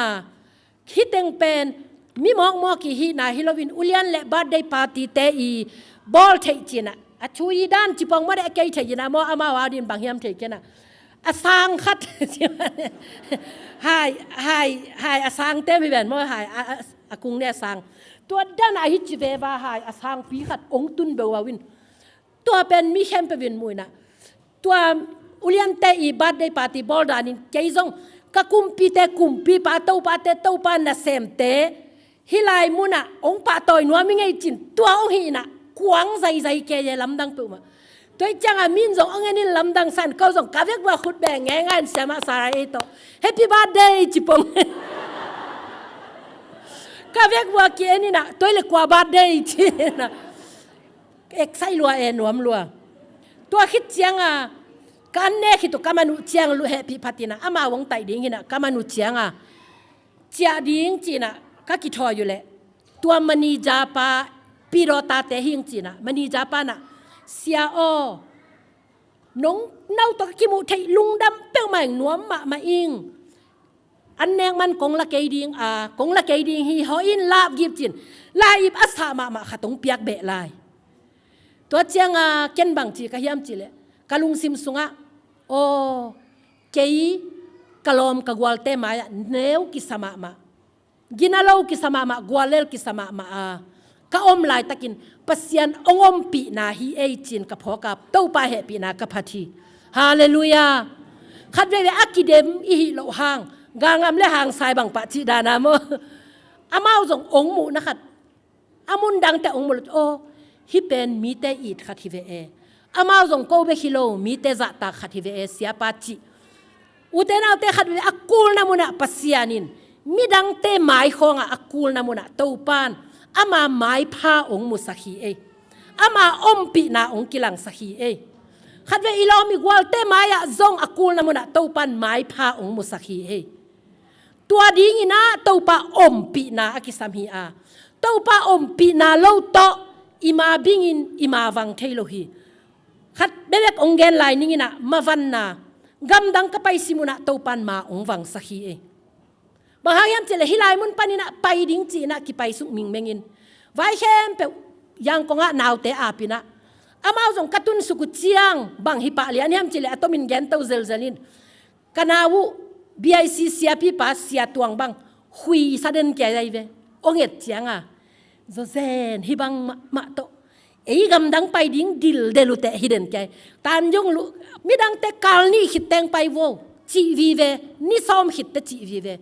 คิดเองเป็นมีมองกี่ฮีนาฮิโลวินอุเลียนและบัดได้พาร์ตี้เตอีบอลเทจินะช่วยด้านจิปองไม่ได้เกยเทจินะมออามาวาดินบางเฮียมเทจินะสร้างคัดหายสร้างเต้ไม่เป็นมอหายอากุงเนี่ยสร้างตัวด้านอาฮิจิเววาหายสร้างปีขัดองตุนเบวาวินตัวเป็นมิเข้มไปวินมวยนะตัวอุเลียนเตอีบัดได้ปาติบอลดานินเกยซงก็กุมปีปาเต้าปานะเซมเตฮิไลมุนะองปาตอยนัวมิไงจินตัวองหินะขวางใจเกยลำดังปุ่มตัวจังมินซงอันนี้ลำดังสันเขาซงกาเวกว่าขุดแบ่งง่ายๆเสียมาสาระเอโตแฮปปี้บัดเดย์จิปงกาเวกว่าเกนี่นะตัวเล็กกว่าบัดเดย์จีนะเอกไซลัวหนวมลัวตัวคิดเจียงการเนคิดตัวกามานุเจียงลูแฮปปี้พัตินะอามาวงไตดิ้งนะกามานุเจียงเจียดิ้งจีนะก็คิดทออยู่เลยตัวมันนีจาปาปีโรตาเตหิงจีนะมันนีจาปานะเสียน้องเน่าตัวกิมุเทลุงดำเปี้ยวใหม่หนวมมาอิงอันแนงมันกงละเกยดิ้งกงละเกยดิ้งฮีฮออินลาบยิบจินลาอิบอัสามาขะตงเปียกเบะลายตัวเจียงเก็นบังจีกะเฮียมจีเลกะลุงซิมซุงโอเกยกะลอมกะกวาลเตมาเนวกิสมามากินาโลกิสมามากวาเลลกิสมามาก็อมลายตะกินปัสยันองอมปีนาฮีเอจินกับพอกับเต้าปาเฮปีนากับพัทีฮาเลลูยาขัดเวอักกิเดมอีฮิโลหางกางามเลหางสายบังปะจีดานามอามาจงองหมูนะครับอามุนดังแต่องหมูโอฮิเป็นมีเตอีดขัดทีเวอามาจงโกเบคิโลมีเตจัตตาขัดทีเวเสียปาจีอุเตนาเตขัดเวอักกูลนามุนะปัสยานินมีดังเตไม้ของอักกูลนามุนะเต้าปานอามาไม้ผ้าองมุสักีอามาอมปีนาองกิลังสักีขัดเวอีลอมิกวาลเตไม้จงอักกูลนามุนะเต้าปานไม้ผ้าองมุสักีตัวดิ้งนะเต้าปาอมปีนาอักิสามีเต้าปาอมปีนาโลโตอิมาบิงินอิมาวังเทโลฮีขัดเบเบกองเกนไลนิ่งนะมาวันนากำดังก็ไปสิมุนะเต้าปานมาองวังสักีบางอย่างเจเลฮิไลมุนปานินะไปดิ้งจีนะกิไปสุมิงเมงินไว้เข้มเปยังกงะนาวเตอาปินะอามาจงกระตุนสุกุเจียงบางฮิปะเลียนยามเจเลอตมินเกนเต้าเซลเซลินกนาวูBIC เสียปีป้าเสียตัวบังหุยสะเดินแก่ใจเวองเอ็ดเจียงโซเซนฮิบังมาโต gam dang pai ding dil delu te hidden kai tan jong lu mi dang te kal ni hit teng pai wo chi vi ve ni som hit te chi vi ve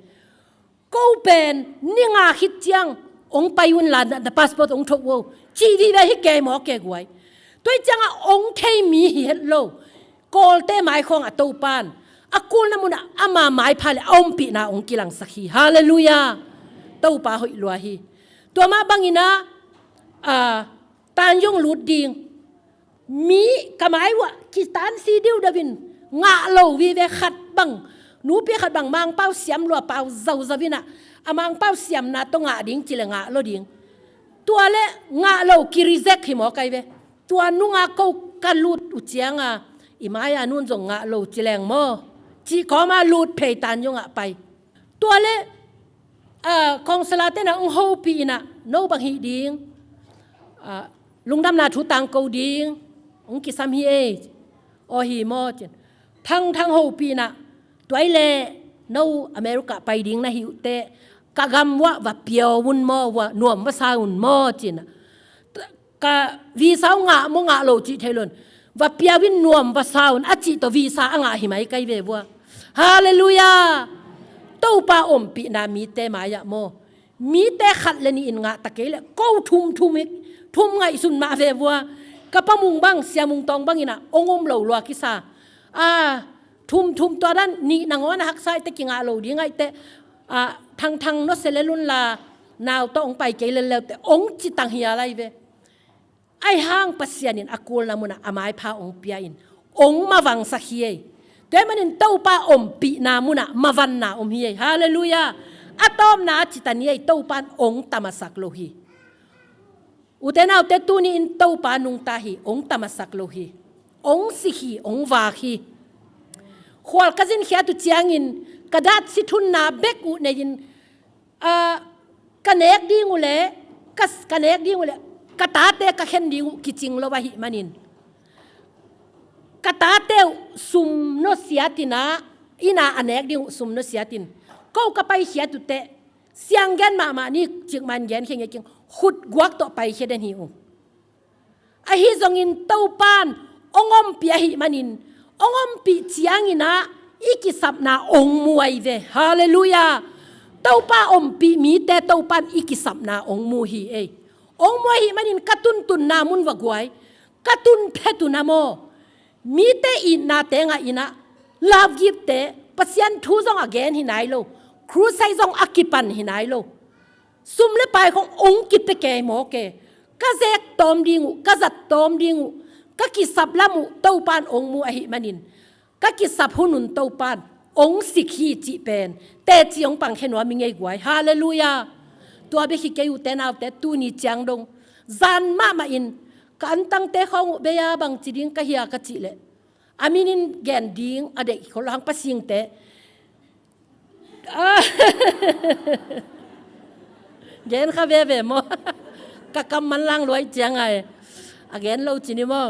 ko pen ni nga hit chiang ong pai un la da passport ong thok wo chi vi ve hi ke mo ke guai toi chang a ong thei mi hi het lo kol te mai khong a to pan akul na muna ama mai phale om pi na ong kilang sakhi hallelujah to pa hoi lua hi to ma bangina tan jong lut ding mi kamai wa ki tan si diu davin nga lo vi ve khat bang nu pe khat bang mang pau siam lo pau zau zavina amang pau siam na to nga ding chile nga lo ding tua le nga lo ki reject hi mo kai ve tua nu nga ko kalut u chianga imaya nun jong nga lo chileng mo chi ko ma lut phei tan jong a pai tua le kong salate na ong ho pi na no bang hi ding lung dam na thu tang ko ding ong ki sam hi e o hi mo chen thang ho pi na toy le no america pai ding na hi te ka gam wa va pio un mo wa nuam wa sa un mo chin ka vi sao nga lo chi thailon va pia win nuam va sa un achi to vi sa anga hi mai kai ve wa hallelujah to pa om pi na mi te ma ya mo mi te khat le ni in nga ta ke le ko thum ngai sun ma ve wa ka pa mung bang sia mung tong bang ina ongom lo lo ki sa thum to dan ni nangona hak sai te ki nga lo di ngai te thang no selelun la naw to ong pai ke le te ong chi tang hi alai ve ai hang pasianin akul na muna amai pha ong pia in ong ma wang sa hi te manin to pa om pi na muna ma van na om hi hallelujah atom na chitani ai to pan ong tamasak lo hi utenaw te tu ni in to pa nung ta hi ong tamasak lo hi ong si hi ong wa hi khwal kazin khia tu chiangin kadat si thun na bek u ne in kanek ding ule kanek ding ule katate ka khen ding ki ching lo wa hi manin katate sum no siatina ina anek ding sum no siatin ko ka pai khia tu te siang gen ma ni ching man gen kheng king khut guak to pai kheden hi u a hi zong in to pan ongom pi hi manin ongom pi chiang ina iki sapna ong muai ve hallelujah to pa om pi mi te to pan iki sapna ong mu hi e ong muai hi manin katun tun na mun wa guai katun phetu na mo mi te in na te nga ina love give te pasian thu zong again hi nai lo crusai zong akipan hi nai lo sum le pai khong ong kit pe ke mo ke ka zek tom dingu ka zat tom dingu ka ki sap lamu to pan ong mu a hi manin ka ki sap hunun to pan ong sikhi chi pen te chi ong pang khenwa mi ngei guai hallelujah tua be hi ke u te naw te tu ni chang dong zan ma in kan tang te khong be ya bang chi ding ka hiya ka chi le aminin gen ding ade ko lang pasing te gen kha ve mo ka kam man lang loi chiang ai again lo chi ni mo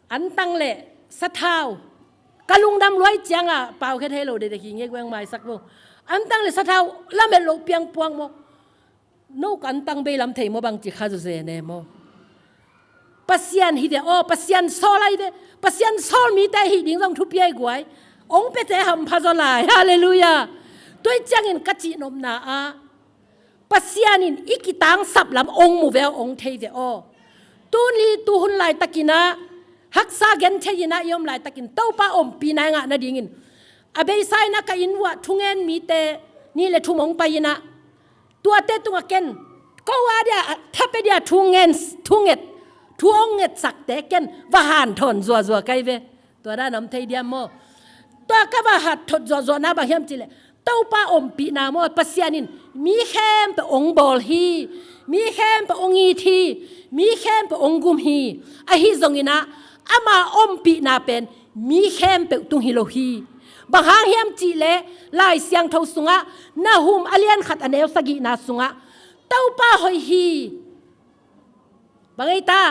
an tang le sa thao kalung dam loi chiang a pau khe the lo de ki nge kwang mai sak bo an tang le sa thao la me lo piang puang mo no kan tang be lam thei mo bang chi kha zu ze ne mo pasian hi de o pasian so lai de pasian sol mi ta hi ding jong thu pi ai guai ong pe te ham pha zo lai hallelujah toi chang in ka chi nom na a pasian in ikitang sap lam ong mu vel ong thei de o tu li tu hun lai takina haksa gen theyina yom lai takin to pa om pi na nga na dingin abei sai na ka inwa thungen mi te ni le thumong pa ina tua te tunga ken ko wa dia thape dia thunget thuonget sak te ken wa han thon zo kai ve to da nam thei dia mo to ka wa hat thot zo na ba hiam chile to pa om pi na mo pasianin mi khem pe ong bol hi mi khem pe ong i thi mi khem pe ong gum hi a hi zongina ama om pi na pen mi khem pe tung hi lo hi ba ha hiam chi le lai siang tho sunga na hum alian khat anel sagi na sunga to pa hoi hi bangai ta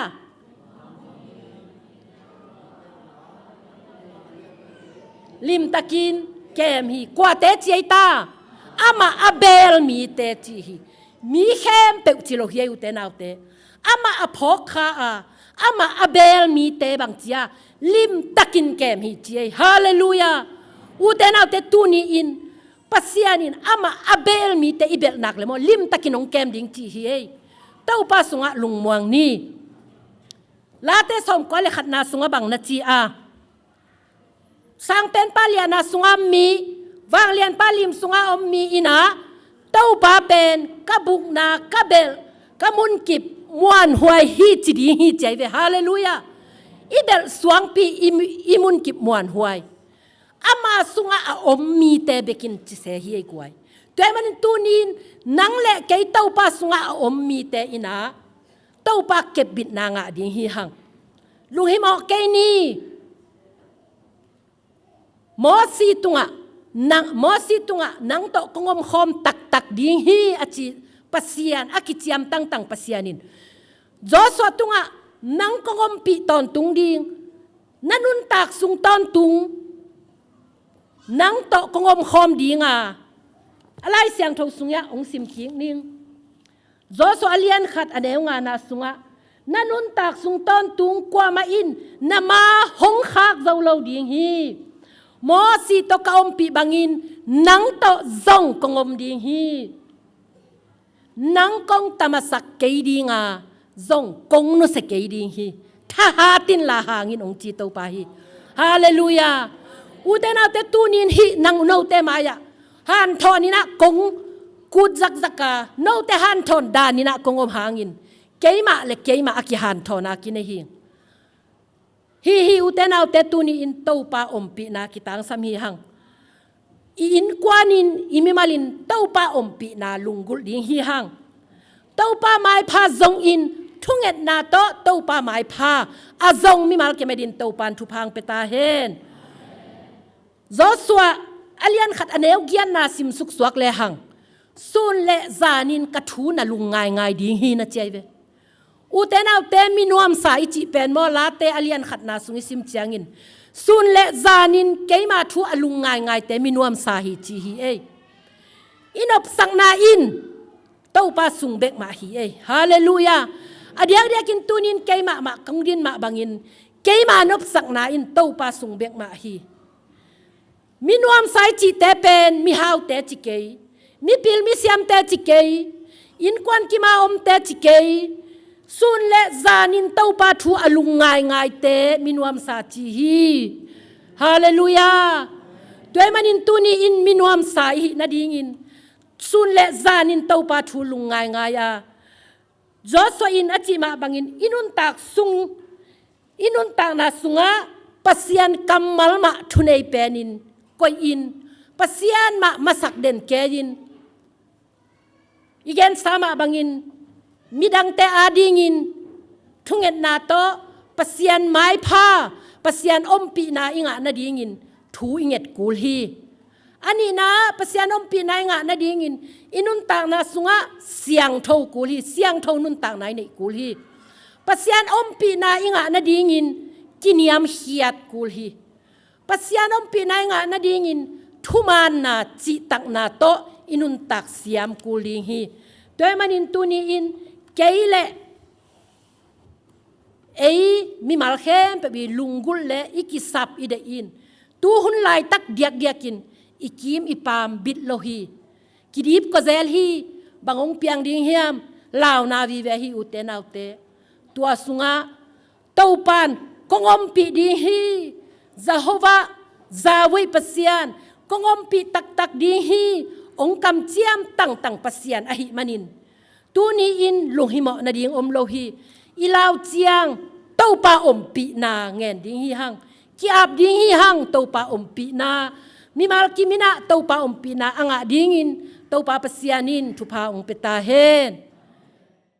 lim takin kem hi kwa te chi ta ama abel mi te chi hi mi khem pe chilo hi u te nau te ama aphok kha ama abel mi te bang chia lim takin kem hi chi hallelujah u te nau te tu ni in pasianin ama abel mi te ibel nak le mo lim takin ong kem ding chi hi tau pa sunga lung muang ni la te som ko le khat na sunga bang na chi sang pen pa lian na sunga mi wang lian pa lim sunga om mi ina tau pa pen kabuk na kabel kamun kip muan huai hi chi di hi chai ve hallelujah ibel suang pi imun kip muan huai ama sunga a om mi te bekin chi se hi ai kwai toy man tunin nang le kai tau pa sunga a om mi te ina tau pa kep bit na nga ding hi hang lung hi mo kai ni mo si tunga nang to kongom khom tak ding hi achi pasian akichiam tang pasianin Joshua tunga nang kongom pi ton tung ding nanun tak sung ton tung nang to kongom khom dinga alai siang tho sungya ong sim king ning Joshua alian khat aneu nga na sunga nanun tak sung ton tung kwa ma in nama hong khak zo lo ding hi mo si to ka om pi bangin nang to zong kongom ding hi nang kong tamasak kei dinga zong kong no se kei ding hi tha hatin la hangin ong chi to pa hi hallelujah uten te tunin hi nang no te maya han thon ina kong kut zaka no te han thon dan ina kong om hangin keima le keima aki han thona kine hi hi uten te tuni in to pa om pi na kitang sam hi hang in kwanin imimalin to pa om pi na lungul ding hi hang to pa mai pha zong in thunget na to pa mai pha azong mi mal ke medin to pan thu phang peta hen Joshua alian khat aneu gian na sim suk suak le hang sun le zanin ka thu na lung ngai ding hi na chei ve u te nau te minuam sa ichi pen mo la te alian khat na sungi sim chiangin sun le zanin keima thu alung ngai te minuam sa hi chi hi inop sang na in to pa sung bek ma hi hallelujah adiang dia kin tunin keima ma kangdin ma bangin keima nop sang na in to pa sung bek ma hi minuam sai chi te pen mi hau te chi ke mi pil mi siam te chi ke in kwan ki ma om te chi ke sun le zanin tau pa thu alung ngai te minuam sa chi hi hallelujah toy manin tuni in minuam sa hi na ding in sun le zanin tau pa thu lung ngai Joshua in achi ma bangin inun tak na sunga pasian kamal ma thunei penin koi in pasian ma masak den kein igen sama bangin midang te adingin thunget na to pasian mai pha pasian ompi na inga na dingin thu inget kul hi ani na pasian ompi na inga na dingin inun tak na sunga siang tho kul hi siang tho nun tak nai nei kul hi pasian ompi na inga na dingin kiniam hiat kul hi pasian ompi na inga na dingin thuman na chi tak na to inun tak siam kul ding hi toy manin tuni in keile mi mal khem pe bi lungul le ikisap ide in tu hun lai tak diakin ikim ipam bit lohi kidip ko zel hi bangong piang ding hiam law na vi ve hi uten autte tua sunga taupan kongom pi ding hi Jehovah zawi pasian kongom pi tak ding hi ong kam chiam tang pasian ahi manin tuni in lunghimo na ding om lohi ilaw chiang taupa om pi na ngen ding hi hang ki ap ding hi hang taupa om pi na mi mal kimina taupa om pi na anga dingin taupa pasianin thupa ong peta hen